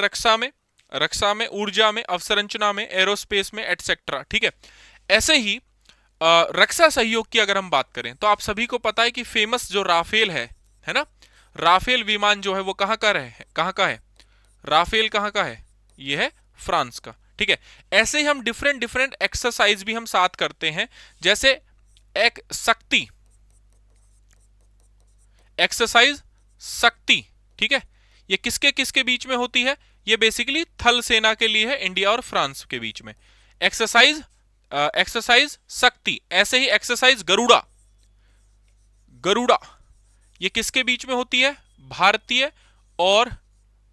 रक्षा में, ऊर्जा में, अवसंरचना में, एरोस्पेस में, एटसेट्रा, ठीक है। ऐसे ही रक्षा सहयोग की अगर हम बात करें तो आप सभी को पता है कि फेमस जो राफेल है ना, राफेल विमान जो है वो कहां का है, राफेल कहाँ का है? ये है फ्रांस का। ठीक है, ऐसे ही हम डिफरेंट डिफरेंट एक्सरसाइज भी हम साथ करते हैं, जैसे एक शक्ति एक्सरसाइज शक्ति। ठीक है, ये किसके किसके बीच में होती है? ये बेसिकली थल सेना के लिए है, इंडिया और फ्रांस के बीच में। एक्सरसाइज एक्सरसाइज शक्ति। ऐसे ही एक्सरसाइज गरुड़ा, गरुड़ा ये किसके बीच में होती है?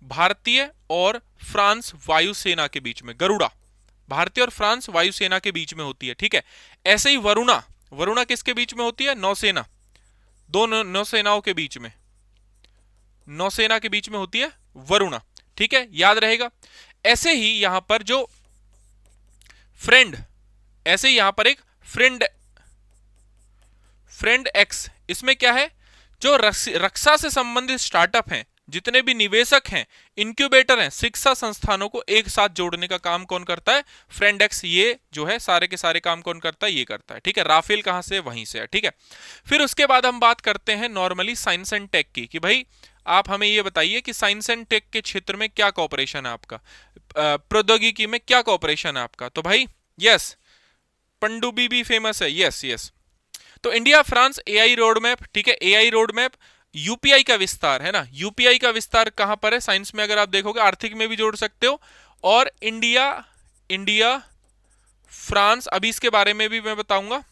भारतीय और फ्रांस वायुसेना के बीच में। गरुड़ा भारतीय और फ्रांस वायुसेना के बीच में होती है। ठीक है, ऐसे ही वरुणा, वरुणा किसके बीच में होती है? नौसेना, दो नौसेनाओं के बीच में, नौसेना के बीच में होती है वरुणा। ठीक है, याद रहेगा। ऐसे ही यहां पर जो फ्रेंड, ऐसे ही यहां पर एक फ्रेंड एक्स, इसमें क्या है? जो रक्षा से संबंधित स्टार्टअप हैं, जितने भी निवेशक हैं, इंक्यूबेटर हैं, शिक्षा संस्थानों को एक साथ जोड़ने का काम कौन करता है? Friend x. ये जो है सारे के सारे काम कौन करता है? ये करता है। ठीक है, राफेल कहां से? वहीं से है। ठीक है, फिर उसके बाद हम बात करते हैं नॉर्मली साइंस एंड टेक की, कि भाई आप हमें ये बताइए कि साइंस एंड टेक के क्षेत्र में क्या कॉपरेशन है आपका, प्रौद्योगिकी में क्या कॉपरेशन है आपका? तो भाई यस, पनडुब्बी भी फेमस है। Yes yes. तो India France AI road map. ठीक है, एआई रोड मैप, यूपीआई का विस्तार है ना, यूपीआई का विस्तार कहां पर है? साइंस में अगर आप देखोगे, आर्थिक में भी जोड़ सकते हो। और इंडिया फ्रांस, अभी इसके बारे में भी मैं बताऊंगा,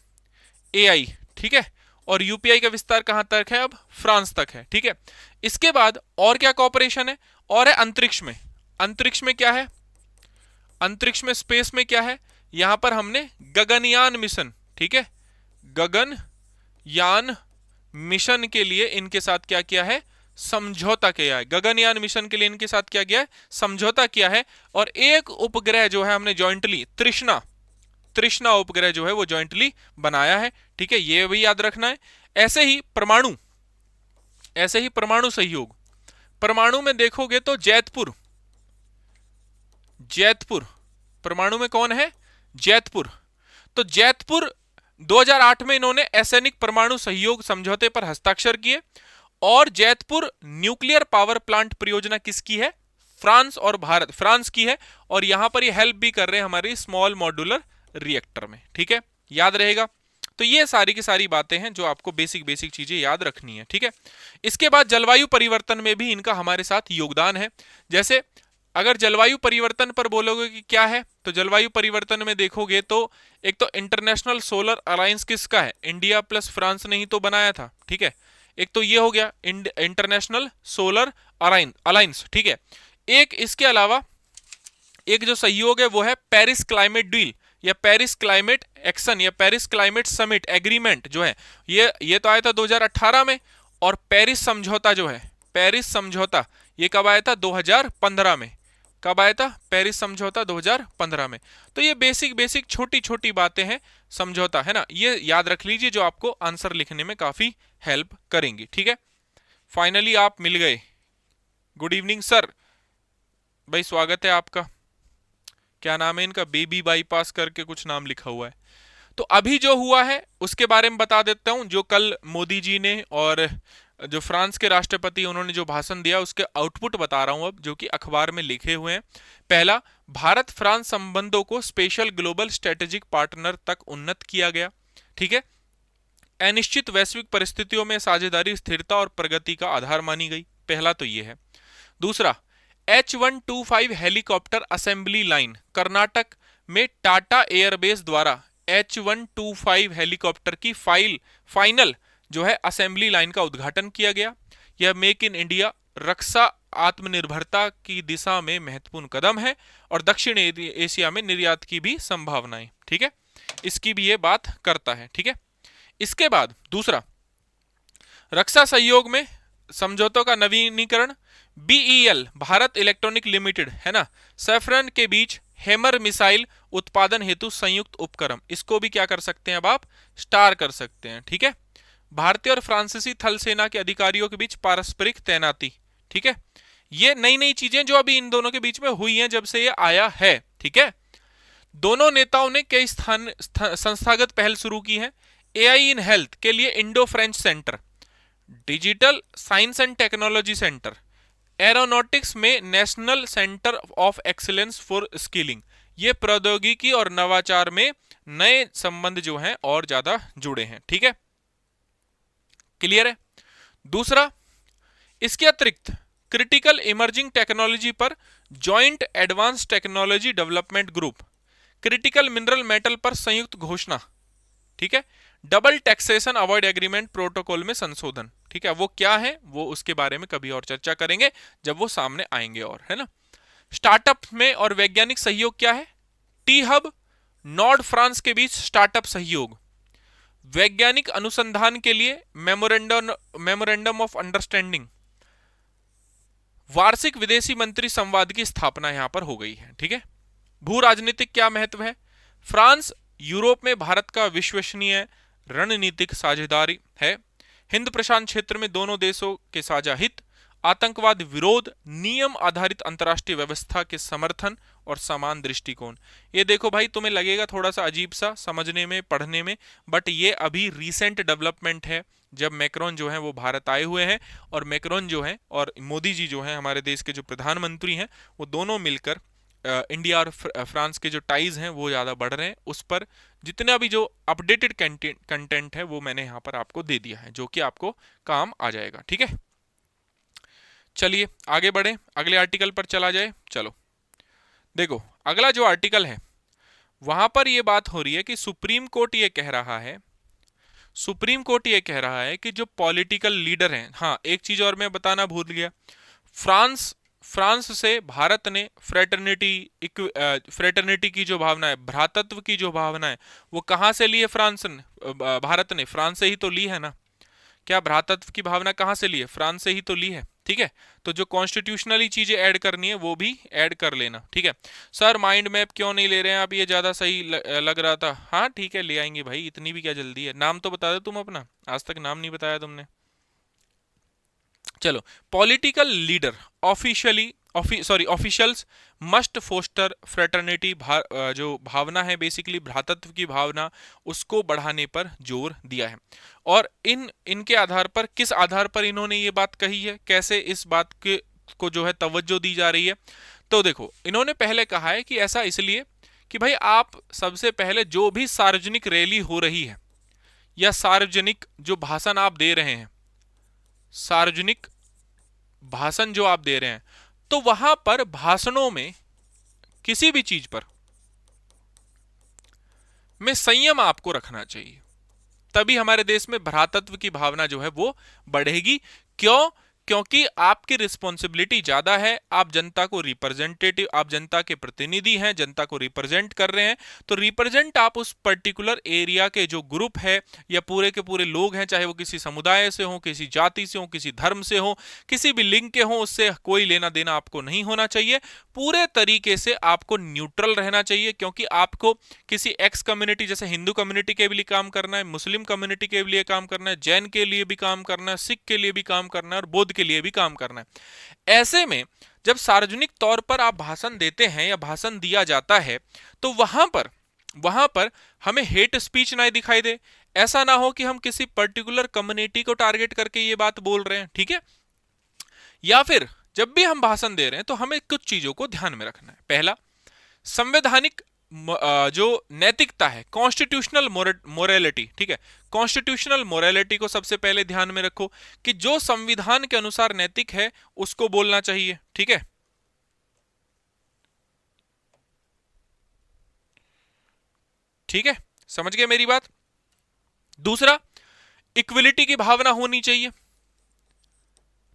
एआई। ठीक है, और यूपीआई का विस्तार कहां तक है? अब फ्रांस तक है। ठीक है, इसके बाद और क्या कॉपरेशन है? और है अंतरिक्ष में। अंतरिक्ष में क्या है? अंतरिक्ष में स्पेस में क्या है? यहां पर हमने गगनयान मिशन, ठीक है, गगनयान मिशन के लिए इनके साथ क्या किया है? समझौता किया है। गगनयान मिशन के लिए इनके साथ क्या किया है? समझौता किया है। और एक उपग्रह जो है हमने जॉइंटली, तृष्णा उपग्रह जो है वो जॉइंटली बनाया है। ठीक है, ये भी याद रखना है। ऐसे ही परमाणु सहयोग, परमाणु में देखोगे तो जैतपुर परमाणु में कौन है? जैतपुर। तो जैतपुर 2008 में इन्होंने एसेनिक परमाणु सहयोग समझौते पर हस्ताक्षर किए। और जैतपुर न्यूक्लियर पावर प्लांट परियोजना किसकी है? फ्रांस और भारत, फ्रांस की है। और यहां पर ये हेल्प भी कर रहे हैं हमारी स्मॉल मॉड्यूलर रिएक्टर में। ठीक है, याद रहेगा। तो ये सारी की सारी बातें हैं जो आपको बेसिक चीजें याद रखनी है। ठीक है, इसके बाद जलवायु परिवर्तन में भी इनका हमारे साथ योगदान है। जैसे अगर जलवायु परिवर्तन पर बोलोगे कि क्या है, तो जलवायु परिवर्तन में देखोगे तो एक तो इंटरनेशनल सोलर अलायंस किसका है? इंडिया प्लस फ्रांस ने ही तो बनाया था। ठीक है, एक तो ये हो गया इंटरनेशनल सोलर अलायंस। ठीक है, एक इसके अलावा एक जो सहयोग है वो है पेरिस क्लाइमेट डील, या पेरिस क्लाइमेट एक्शन, या पेरिस क्लाइमेट समिट एग्रीमेंट जो है, ये तो आया था 2018 में। और पेरिस समझौता जो है, पेरिस समझौता, ये कब आया था? 2015 में। कब आया था? पेरिस समझौता 2015 में। तो ये बेसिक छोटी छोटी बातें हैं, समझौता है ना, ये याद रख लीजिए जो आपको आंसर लिखने में काफी हेल्प करेंगी। ठीक है, फाइनली आप मिल गए। गुड इवनिंग सर, भाई स्वागत है आपका। क्या नाम है इनका? बेबी बाईपास करके कुछ नाम लिखा हुआ है। तो अभी जो हुआ है उसके बारे में बता देता हूं। जो कल मोदी जी ने और जो फ्रांस के राष्ट्रपति उन्होंने जो भाषण दिया उसके आउटपुट बता रहा हूं अब, जो कि अखबार में लिखे हुए हैं। पहला, भारत फ्रांस संबंधों को स्पेशल ग्लोबल स्ट्रेटेजिक पार्टनर तक उन्नत किया गया। ठीक है, अनिश्चित वैश्विक परिस्थितियों में साझेदारी स्थिरता और प्रगति का आधार मानी गई। पहला तो ये है। दूसरा, H125 helicopter assembly line, Karnataka में टाटा एयरबेस द्वारा H125 हेलीकॉप्टर की फाइनल जो है असेंबली लाइन का उद्घाटन किया गया। यह मेक इन इंडिया रक्षा आत्मनिर्भरता की दिशा में महत्वपूर्ण कदम है और दक्षिण एशिया में निर्यात की भी संभावनाएं। ठीक है, इसकी भी ये बात करता है। ठीक है, इसके बाद दूसरा, रक्षा सहयोग में समझौतों का नवीनीकरण। बीईएल भारत इलेक्ट्रॉनिक लिमिटेड है ना, सैफरन के बीच हैमर मिसाइल उत्पादन हेतु संयुक्त उपक्रम, इसको भी क्या कर सकते हैं अब आप? स्टार कर सकते हैं। ठीक है, भारतीय और फ्रांसीसी थल सेना के अधिकारियों के बीच पारस्परिक तैनाती। ठीक है, ये नई नई चीजें जो अभी इन दोनों के बीच में हुई हैं जब से ये आया है। ठीक है, दोनों नेताओं ने कई संस्थागत पहल शुरू की है। एआई इन हेल्थ के लिए Indo French centre, digital science and technology centre, aeronautics में national centre of excellence for skilling, ये प्रौद्योगिकी और नवाचार में नए संबंध जो हैं और ज्यादा जुड़े हैं। ठीक है, क्लियर है। दूसरा, इसके अतिरिक्त क्रिटिकल इमर्जिंग टेक्नोलॉजी पर joint advance technology development group, critical mineral metal पर संयुक्त घोषणा, ठीक है, double taxation avoid agreement protocol में संशोधन। ठीक है, वो क्या है वो उसके बारे में कभी और चर्चा करेंगे जब वो सामने आएंगे, और है ना। स्टार्टअप में और वैज्ञानिक सहयोग क्या है, टी हब नॉर्ड फ्रांस के बीच स्टार्टअप सहयोग, वैज्ञानिक अनुसंधान के लिए मेमोरेंडम ऑफ अंडरस्टैंडिंग, वार्षिक विदेशी मंत्री संवाद की स्थापना यहां पर हो गई है। ठीक है, भू राजनीतिक क्या महत्व है, फ्रांस यूरोप में भारत का विश्वसनीय रणनीतिक साझेदारी है, हिंद प्रशांत क्षेत्र में दोनों देशों के साझा हित, आतंकवाद विरोध, नियम आधारित अंतर्राष्ट्रीय व्यवस्था के समर्थन और समान दृष्टिकोण। ये देखो भाई, तुम्हें लगेगा थोड़ा सा अजीब सा समझने में पढ़ने में, बट ये अभी रिसेंट डेवलपमेंट है, जब मैक्रोन जो है वो भारत आए हुए हैं, और मैक्रोन जो है और मोदी जी जो है हमारे देश के जो प्रधानमंत्री हैं, वो दोनों मिलकर इंडिया और फ्रांस के जो टाइज हैं वो ज़्यादा बढ़ रहे हैं। उस पर जितना भी जो अपडेटेड कंटेंट है वो मैंने यहाँ पर आपको दे दिया है, जो कि आपको काम आ जाएगा। ठीक है, चलिए आगे बढ़े, अगले आर्टिकल पर चला जाए। चलो देखो, अगला जो आर्टिकल है वहां पर ये बात हो रही है कि सुप्रीम कोर्ट ये कह रहा है, सुप्रीम कोर्ट ये कह रहा है कि जो पॉलिटिकल लीडर हैं, हाँ एक चीज और मैं बताना भूल गया, फ्रांस से भारत ने फ्रेटर्निटी की जो भावना है, भ्रातत्व की जो भावना है, वो कहाँ से ली है भारत ने फ्रांस से ही तो ली है ना। क्या भ्रातत्व की भावना कहाँ से ली है, फ्रांस से ही तो ली है। ठीक है, तो जो कॉन्स्टिट्यूशनली चीजें ऐड करनी है वो भी ऐड कर लेना। ठीक है, सर माइंड मैप क्यों नहीं ले रहे हैं आप, ये ज्यादा सही लग रहा था। हाँ ठीक है, ले आएंगे भाई, इतनी भी क्या जल्दी है। नाम तो बता दो तुम अपना, आज तक नाम नहीं बताया तुमने। चलो, political leader officials must foster fraternity, जो भावना है बेसिकली भ्रातत्व की भावना, उसको बढ़ाने पर जोर दिया है। और इनके आधार पर, किस आधार पर इन्होंने ये बात कही है, कैसे इस बात के को जो है तवज्जो दी जा रही है, तो देखो इन्होंने पहले कहा है कि ऐसा इसलिए कि भाई आप सबसे पहले जो भी सार्वजनिक रैली हो रही है या सार्वजनिक जो भाषण आप दे रहे हैं, सार्वजनिक भाषण जो आप दे रहे हैं, तो वहां पर भाषणों में किसी भी चीज पर में संयम आपको रखना चाहिए, तभी हमारे देश में भ्रातत्व की भावना जो है वो बढ़ेगी। क्यों? क्योंकि आपकी रिस्पॉन्सिबिलिटी ज्यादा है, आप जनता को रिप्रेजेंटेटिव, आप जनता के प्रतिनिधि हैं, जनता को रिप्रेजेंट कर रहे हैं, तो रिप्रेजेंट आप उस पर्टिकुलर एरिया के जो ग्रुप है या पूरे के पूरे लोग हैं, चाहे वो किसी समुदाय से हो, किसी जाति से हो, किसी धर्म से हो, किसी भी लिंग के हो, उससे कोई लेना देना आपको नहीं होना चाहिए। पूरे तरीके से आपको न्यूट्रल रहना चाहिए, क्योंकि आपको किसी एक्स कम्युनिटी, जैसे हिंदू कम्युनिटी के लिए काम करना है, मुस्लिम कम्युनिटी के लिए काम करना है, जैन के लिए भी काम करना है, सिख के लिए भी काम करना है और बौद्ध के लिए भी काम करना है। ऐसे में जब सार्वजनिक तौर पर आप भाषण देते हैं या भाषण दिया जाता है, तो वहां पर हमें हेट स्पीच ना दिखाई दे, ऐसा ना हो कि हम किसी पर्टिकुलर कम्युनिटी को टारगेट करके ये बात बोल रहे हैं। ठीक है, या फिर जब भी हम भाषण दे रहे हैं तो हमें कुछ चीजों को ध्यान में रखना है। पहला, संवैधानिक जो नैतिकता है, कॉन्स्टिट्यूशनल मोरालिटी। ठीक है, कॉन्स्टिट्यूशनल मोरालिटी को सबसे पहले ध्यान में रखो कि जो संविधान के अनुसार नैतिक है उसको बोलना चाहिए। ठीक है, ठीक है, समझ गए मेरी बात। दूसरा, इक्विलिटी की भावना होनी चाहिए।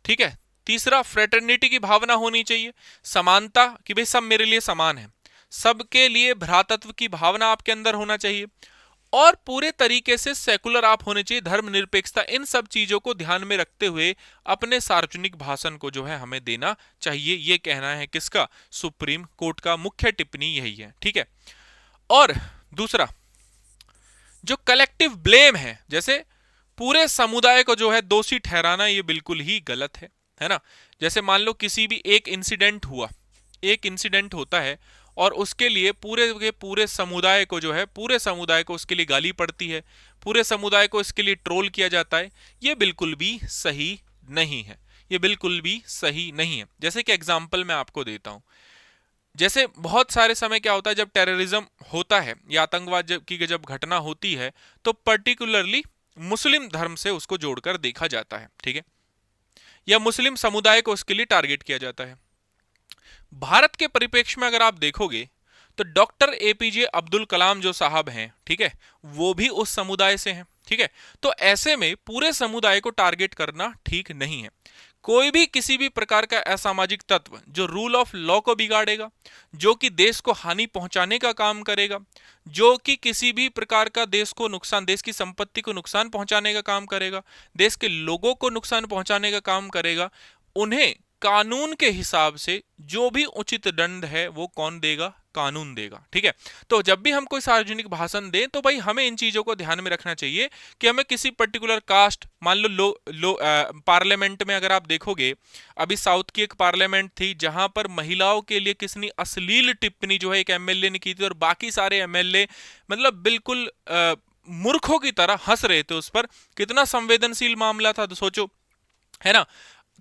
ठीक है, तीसरा, फ्रेटर्निटी की भावना होनी चाहिए, समानता, कि भाई सब मेरे लिए समान है, सबके लिए भ्रातत्व की भावना आपके अंदर होना चाहिए, और पूरे तरीके से सेकुलर आप होने चाहिए, धर्मनिरपेक्षता। इन सब चीजों को ध्यान में रखते हुए अपने सार्वजनिक भाषण को जो है हमें देना चाहिए। ये कहना है किसका? सुप्रीम कोर्ट का। मुख्य टिप्पणी यही है। ठीक है, और दूसरा, जो कलेक्टिव ब्लेम है, जैसे पूरे समुदाय को जो है दोषी ठहराना, ये बिल्कुल ही गलत है ना। जैसे मान लो किसी भी एक इंसिडेंट हुआ, एक इंसिडेंट होता है और उसके लिए पूरे के पूरे समुदाय को जो है, पूरे समुदाय को उसके लिए गाली पड़ती है, पूरे समुदाय को इसके लिए ट्रोल किया जाता है, ये बिल्कुल भी सही नहीं है। ये बिल्कुल भी सही नहीं है। जैसे कि एग्जाम्पल मैं आपको देता हूं, जैसे बहुत सारे समय क्या होता है जब टेररिज्म होता है या की जब घटना होती है, तो पर्टिकुलरली मुस्लिम धर्म से उसको जोड़कर देखा जाता है, ठीक है, या मुस्लिम समुदाय को उसके लिए टारगेट किया जाता है। भारत के परिप्रेक्ष्य में अगर आप देखोगे तो डॉक्टर एपीजे अब्दुल कलाम जो साहब हैं, ठीक है, वो भी उस समुदाय से हैं, ठीक है। तो ऐसे में पूरे समुदाय को टारगेट करना ठीक नहीं है। कोई भी किसी भी प्रकार का असामाजिक तत्व जो रूल ऑफ लॉ को बिगाड़ेगा, जो कि देश को हानि पहुंचाने का काम करेगा, जो कि किसी भी प्रकार का देश को नुकसान, देश की संपत्ति को नुकसान पहुंचाने का काम करेगा, देश के लोगों को नुकसान पहुंचाने का काम करेगा, उन्हें कानून के हिसाब से जो भी उचित दंड है वो कौन देगा? कानून देगा, ठीक है। तो जब भी हम कोई सार्वजनिक भाषण दें तो भाई हमें इन चीजों को ध्यान में रखना चाहिए कि हमें किसी पर्टिकुलर कास्ट, मान लो पार्लियामेंट में अगर आप देखोगे, अभी साउथ की एक पार्लियामेंट थी जहां पर महिलाओं के लिए किसी अश्लील टिप्पणी जो है एक एमएलए ने की थी, और बाकी सारे एमएलए मतलब बिल्कुल मूर्खों की तरह हंस रहे थे उस पर। कितना संवेदनशील मामला था, तो सोचो, है ना।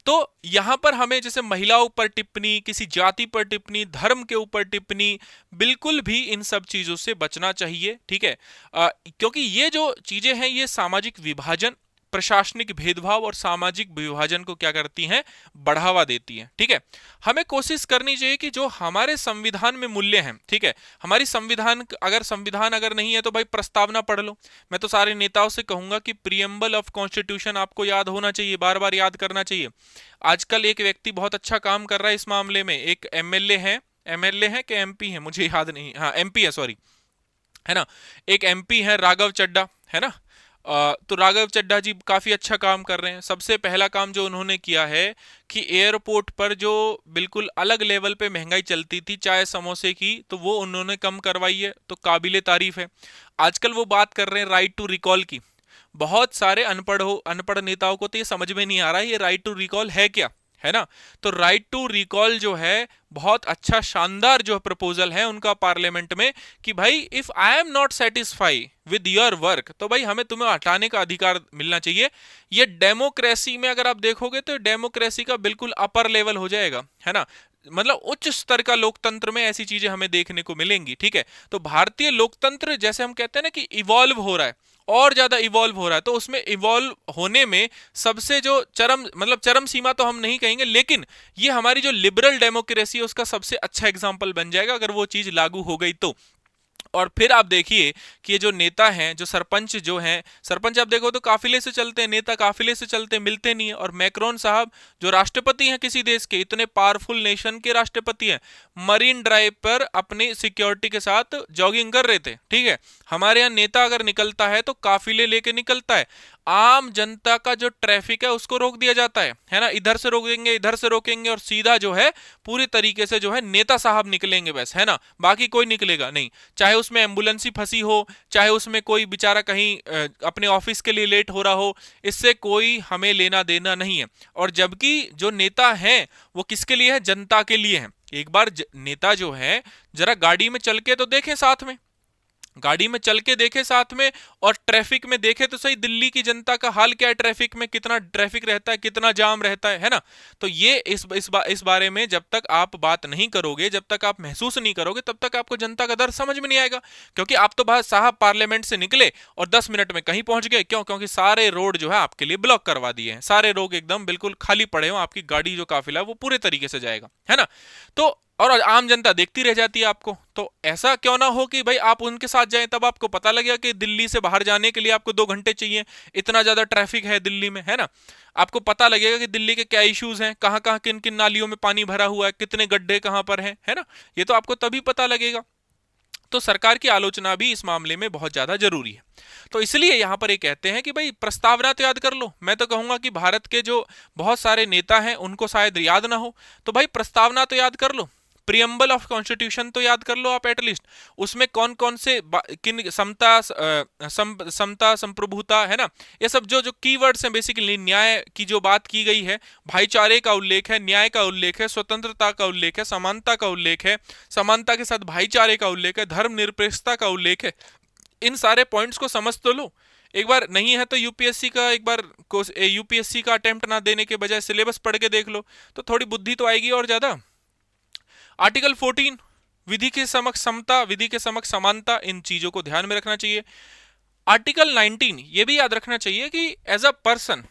तो यहां पर हमें जैसे महिलाओं पर टिप्पणी, किसी जाति पर टिप्पणी, धर्म के ऊपर टिप्पणी, बिल्कुल भी इन सब चीजों से बचना चाहिए, ठीक है। क्योंकि ये जो चीजें हैं ये सामाजिक विभाजन, प्रशासनिक भेदभाव और सामाजिक विभाजन को क्या करती हैं? बढ़ावा देती हैं, ठीक है। हमें कोशिश करनी चाहिए कि जो हमारे संविधान में मूल्य हैं, ठीक है, हमारी संविधान अगर नहीं है तो भाई प्रस्तावना पढ़ लो। मैं तो सारे नेताओं से कहूंगा कि प्रियम्बल ऑफ कॉन्स्टिट्यूशन आपको याद होना चाहिए, बार बार याद करना चाहिए। आजकल एक व्यक्ति बहुत अच्छा काम कर रहा है इस मामले में, एक एमएलए है कि एमपी है मुझे याद नहीं, हाँ एमपी है, सॉरी, है ना, एक एमपी है राघव चड्ढा, है ना। तो राघव चड्ढा जी काफी अच्छा काम कर रहे हैं। सबसे पहला काम जो उन्होंने किया है कि एयरपोर्ट पर जो बिल्कुल अलग लेवल पे महंगाई चलती थी चाय समोसे की, तो वो उन्होंने कम करवाई है, तो काबिले तारीफ है। आजकल वो बात कर रहे हैं राइट टू रिकॉल की। बहुत सारे अनपढ़ नेताओं को तो ये समझ में नहीं आ रहा है ये राइट टू रिकॉल है क्या, है ना। तो राइट टू रिकॉल जो है बहुत अच्छा शानदार जो प्रपोजल है उनका पार्लियामेंट में, कि भाई if I am not satisfy with your work, तो भाई हमें तुम्हें हटाने का अधिकार मिलना चाहिए। ये डेमोक्रेसी में अगर आप देखोगे तो डेमोक्रेसी का बिल्कुल अपर लेवल हो जाएगा, है ना। मतलब उच्च स्तर का लोकतंत्र में ऐसी चीजें हमें देखने को मिलेंगी, ठीक है। तो भारतीय लोकतंत्र जैसे हम कहते हैं ना कि इवॉल्व हो रहा है, और ज्यादा इवॉल्व हो रहा है, तो उसमें इवॉल्व होने में सबसे जो चरम सीमा तो हम नहीं कहेंगे, लेकिन ये हमारी जो लिबरल डेमोक्रेसी है उसका सबसे अच्छा एग्जाम्पल बन जाएगा अगर वो चीज लागू हो गई तो। और फिर आप देखिए कि ये जो नेता हैं, जो सरपंच जो हैं, सरपंच आप देखो तो काफिले से चलते हैं, नेता काफिले से चलते हैं, मिलते नहीं है। और मैक्रोन साहब जो राष्ट्रपति हैं किसी देश के, इतने पावरफुल नेशन के राष्ट्रपति हैं, मरीन ड्राइव पर अपनी सिक्योरिटी के साथ जॉगिंग कर रहे थे, ठीक है। हमारे यहाँ नेता अगर निकलता है तो काफिले लेके निकलता है, आम जनता का जो ट्रैफिक है उसको रोक दिया जाता है ना, इधर से रोकेंगे, इधर से रोकेंगे, और सीधा जो है पूरी तरीके से जो है नेता साहब निकलेंगे बस, है ना, बाकी कोई निकलेगा नहीं। चाहे उसमें एम्बुलेंस ही फंसी हो, चाहे उसमें कोई बेचारा कहीं अपने ऑफिस के लिए लेट हो रहा हो, इससे कोई हमें लेना देना नहीं है। और जबकि जो नेता हैं वो किसके लिए है? जनता के लिए है। एक बार नेता जो है जरा गाड़ी में चल के तो देखें, साथ में गाड़ी में चल के देखे साथ में, और ट्रैफिक में देखे तो सही दिल्ली की जनता का हाल क्या है, ट्रैफिक में कितना ट्रैफिक रहता है, कितना जाम रहता है ना। तो ये इस बारे में जब तक आप बात नहीं करोगे, जब तक आप महसूस नहीं करोगे, तब तक आपको जनता का दर्द समझ में नहीं आएगा। क्योंकि आप तो बाहर साहब पार्लियामेंट से निकले और 10 मिनट में कहीं पहुंच गए, क्यों? क्योंकि सारे रोड जो है आपके लिए ब्लॉक करवा दिए हैं, सारे रोड एकदम बिल्कुल खाली पड़े हो, आपकी गाड़ी जो काफिला है वो पूरे तरीके से जाएगा, है ना। तो और आम जनता देखती रह जाती है आपको। तो ऐसा क्यों ना हो कि भाई आप उनके साथ जाएं, तब आपको पता लगेगा कि दिल्ली से बाहर जाने के लिए आपको 2 घंटे चाहिए, इतना ज्यादा ट्रैफिक है दिल्ली में, है ना। आपको पता लगेगा कि दिल्ली के क्या इश्यूज हैं, कहां कहां किन किन नालियों में पानी भरा हुआ है, कितने गड्ढे कहां पर हैं, है ना। ये तो आपको तभी पता लगेगा। तो सरकार की आलोचना भी इस मामले में बहुत ज्यादा जरूरी है। तो इसलिए यहां पर ये कहते हैं कि भाई प्रस्तावना तो याद कर लो। मैं तो कहूंगा कि भारत के जो बहुत सारे नेता हैं उनको शायद याद ना हो, तो भाई प्रस्तावना तो याद कर लो, प्रियम्बल ऑफ कॉन्स्टिट्यूशन तो याद कर लो आप एटलीस्ट। उसमें कौन कौन से किन समता संप्रभुता, है ना, ये सब जो जो कीवर्ड्स हैं, बेसिकली न्याय की जो बात की गई है, भाईचारे का उल्लेख है, न्याय का उल्लेख है, स्वतंत्रता का उल्लेख है, समानता का उल्लेख है, समानता के साथ भाईचारे का उल्लेख है, धर्मनिरपेक्षता का उल्लेख है। इन सारे पॉइंट्स को समझ तो लो। एक बार नहीं है तो यूपीएससी का एक बार यूपीएससी का अटेम्प्ट ना देने के बजाय सिलेबस पढ़ के देख लो, तो थोड़ी बुद्धि तो आएगी और ज्यादा। आर्टिकल 14, विधि के समक्ष समता, विधि के समक्ष समानता, इन चीजों को ध्यान में रखना चाहिए। आर्टिकल 19, ये भी याद रखना चाहिए कि एज अ पर्सन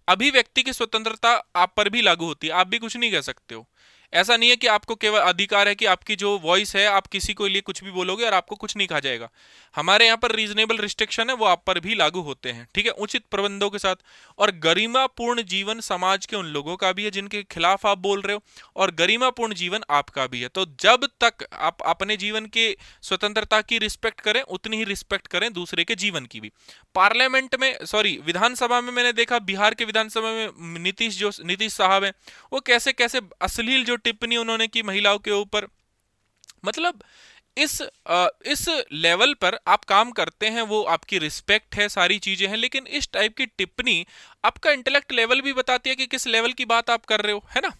अभिव्यक्ति की स्वतंत्रता आप पर भी लागू होती है, आप भी कुछ नहीं कह सकते हो। ऐसा नहीं है कि आपको केवल अधिकार है कि आपकी जो वॉइस है आप किसी को लिए कुछ भी बोलोगे और आपको कुछ नहीं कहा जाएगा। हमारे यहाँ पर रीजनेबल रिस्ट्रिक्शन है वो आप पर भी लागू होते हैं, ठीक है, उचित प्रबंधों के साथ। और गरिमापूर्ण जीवन समाज के उन लोगों का भी है जिनके खिलाफ आप बोल रहे हो, और गरिमापूर्ण जीवन आपका भी है। तो जब तक आप अपने जीवन के स्वतंत्रता की रिस्पेक्ट करें उतनी ही रिस्पेक्ट करें दूसरे के जीवन की भी। पार्लियामेंट में, सॉरी, विधानसभा में मैंने देखा, बिहार के विधानसभा में नीतीश साहब हैं, वो कैसे कैसे अश्लील जो टिप्पणी उन्होंने की महिलाओं के ऊपर। मतलब इस लेवल पर आप काम करते हैं, वो आपकी रिस्पेक्ट है, सारी चीजें हैं, लेकिन इस टाइप की टिप्पणी आपका इंटेलेक्ट लेवल भी बताती है कि किस लेवल की बात आप कर रहे हो, है ना।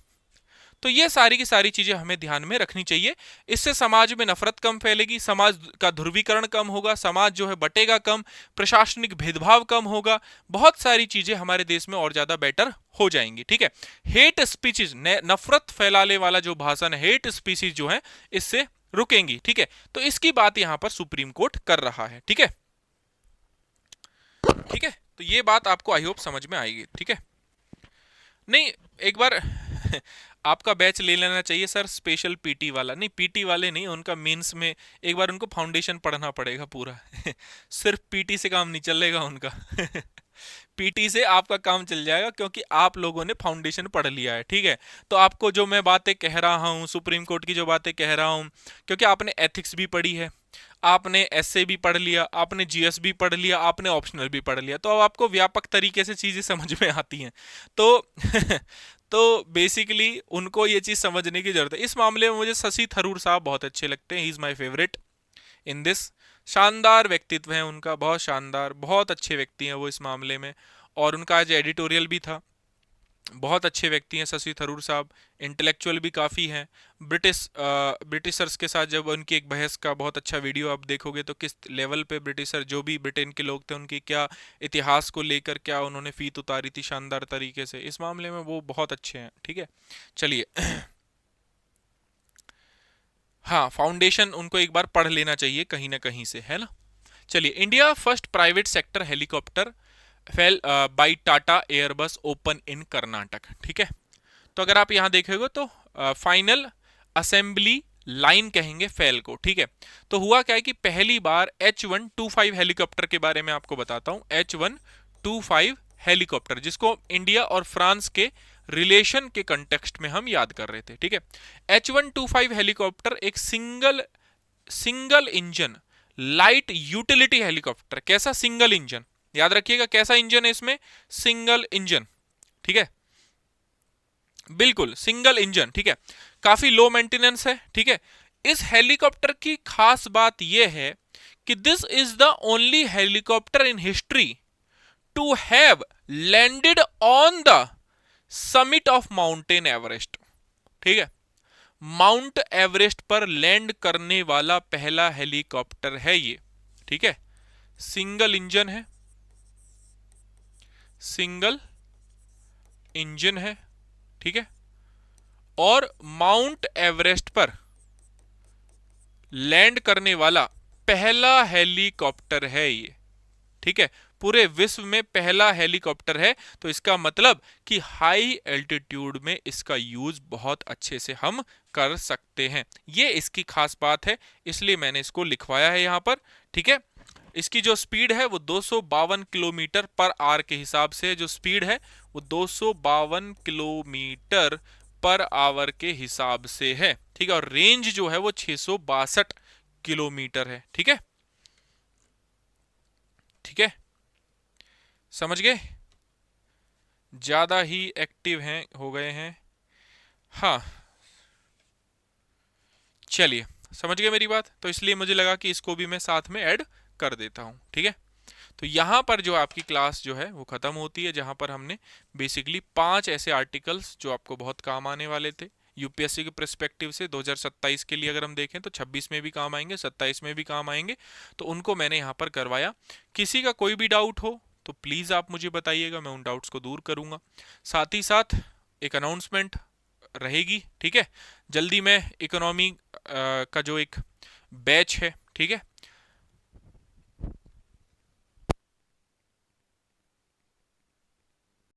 तो ये सारी की सारी चीजें हमें ध्यान में रखनी चाहिए। इससे समाज में नफरत कम फैलेगी, समाज का ध्रुवीकरण कम होगा, समाज जो है बटेगा कम, प्रशासनिक भेदभाव कम होगा, बहुत सारी चीजें हमारे देश में और ज्यादा बेटर हो जाएंगी, ठीक है। हेट स्पीचेस, नफरत फैलाने वाला जो भाषण, हेट स्पीचेस जो है इससे रुकेंगी, ठीक है। तो इसकी बात यहां पर सुप्रीम कोर्ट कर रहा है, ठीक है। ठीक है, तो ये बात आपको आई होप समझ में आएगी, ठीक है। नहीं, एक बार आपका बैच ले लेना चाहिए सर, स्पेशल पीटी वाला। नहीं, पीटी वाले नहीं, उनका मेंस में एक बार उनको फाउंडेशन पढ़ना पड़ेगा पूरा सिर्फ पीटी से काम नहीं चलेगा उनका पीटी से आपका काम चल जाएगा, क्योंकि आप लोगों ने फाउंडेशन पढ़ लिया है, ठीक है। तो आपको जो मैं बातें कह रहा हूँ, सुप्रीम कोर्ट की जो बातें कह रहा हूँ, क्योंकि आपने एथिक्स भी पढ़ी है, आपने एसए भी पढ़ लिया, आपने जीएस भी पढ़ लिया, आपने ऑप्शनल भी पढ़ लिया, तो अब आपको व्यापक तरीके से चीजें समझ में आती हैं। तो तो बेसिकली उनको ये चीज समझने की जरूरत है। इस मामले में मुझे शशि थरूर साहब बहुत अच्छे लगते हैं, he is my favourite in this. शानदार व्यक्तित्व है उनका, बहुत शानदार, बहुत अच्छे व्यक्ति हैं वो इस मामले में। और उनका आज एडिटोरियल भी था, बहुत अच्छे व्यक्ति हैं शशि थरूर साहब, इंटेलेक्चुअल भी काफ़ी हैं। ब्रिटिशर्स के साथ जब उनकी एक बहस का बहुत अच्छा वीडियो आप देखोगे तो किस लेवल पे ब्रिटिशर, जो भी ब्रिटेन के लोग थे, उनकी क्या इतिहास को लेकर क्या उन्होंने फीत उतारी थी शानदार तरीके से, इस मामले में वो बहुत अच्छे हैं, ठीक है। चलिए हाँ, फाउंडेशन उनको एक बार पढ़ लेना चाहिए कहीं ना कहीं से, है ना। चलिए, India first private sector helicopter fail by Tata Airbus open in Karnataka, ठीक है। तो अगर आप यहां देखेंगे तो फाइनल असेंबली लाइन कहेंगे फेल को, ठीक है। तो हुआ क्या है कि पहली बार H125 हेलीकॉप्टर के बारे में आपको बताता हूं। H125 हेलीकॉप्टर, जिसको इंडिया और फ्रांस के रिलेशन के कंटेक्स्ट में हम याद कर रहे थे, ठीक है। H125 हेलीकॉप्टर एक single engine light utility helicopter. कैसा? सिंगल इंजन, याद रखिएगा कैसा इंजन है इसमें, सिंगल इंजन, ठीक है, बिल्कुल सिंगल इंजन, ठीक है। काफी लो मेंटेनेंस है, ठीक है। इस हेलीकॉप्टर की खास बात यह है कि this is the only helicopter in history to have landed on the summit of mountain Everest, ठीक है। माउंट एवरेस्ट पर लैंड करने वाला पहला हेलीकॉप्टर है ये, ठीक है। सिंगल इंजन है, सिंगल इंजन है, ठीक है, और माउंट एवरेस्ट पर लैंड करने वाला पहला हेलीकॉप्टर है ये, ठीक है। पूरे विश्व में पहला हेलीकॉप्टर है, तो इसका मतलब कि हाई एल्टीट्यूड में इसका यूज बहुत अच्छे से हम कर सकते हैं। ये इसकी खास बात है, इसलिए मैंने इसको लिखवाया है यहां पर, ठीक है। इसकी जो स्पीड है वो 252 किलोमीटर पर आवर के हिसाब से, जो स्पीड है वो 252 किलोमीटर पर आवर के हिसाब से है, ठीक है। और रेंज जो है वो 662 किलोमीटर है, ठीक है, ठीक है, समझ गए। ज्यादा ही एक्टिव हैं, हो गए हैं, हाँ। चलिए, समझ गए मेरी बात, तो इसलिए मुझे लगा कि इसको भी मैं साथ में ऐड कर देता हूं, ठीक है। तो यहां पर जो आपकी क्लास जो है वो खत्म होती है, जहां पर हमने बेसिकली 5 ऐसे आर्टिकल्स जो आपको बहुत काम आने वाले थे, यूपीएससी के पर्सपेक्टिव से 2027 के लिए अगर हम देखें तो 26 में भी काम आएंगे, 27 में भी काम आएंगे, तो उनको मैंने यहाँ पर करवाया। किसी का कोई भी डाउट हो तो प्लीज़ आप मुझे बताइएगा, मैं उन डाउट्स को दूर करूँगा। साथ ही साथ एक अनाउंसमेंट रहेगी, ठीक है, जल्दी मैं इकोनॉमी का जो एक बैच है, ठीक है,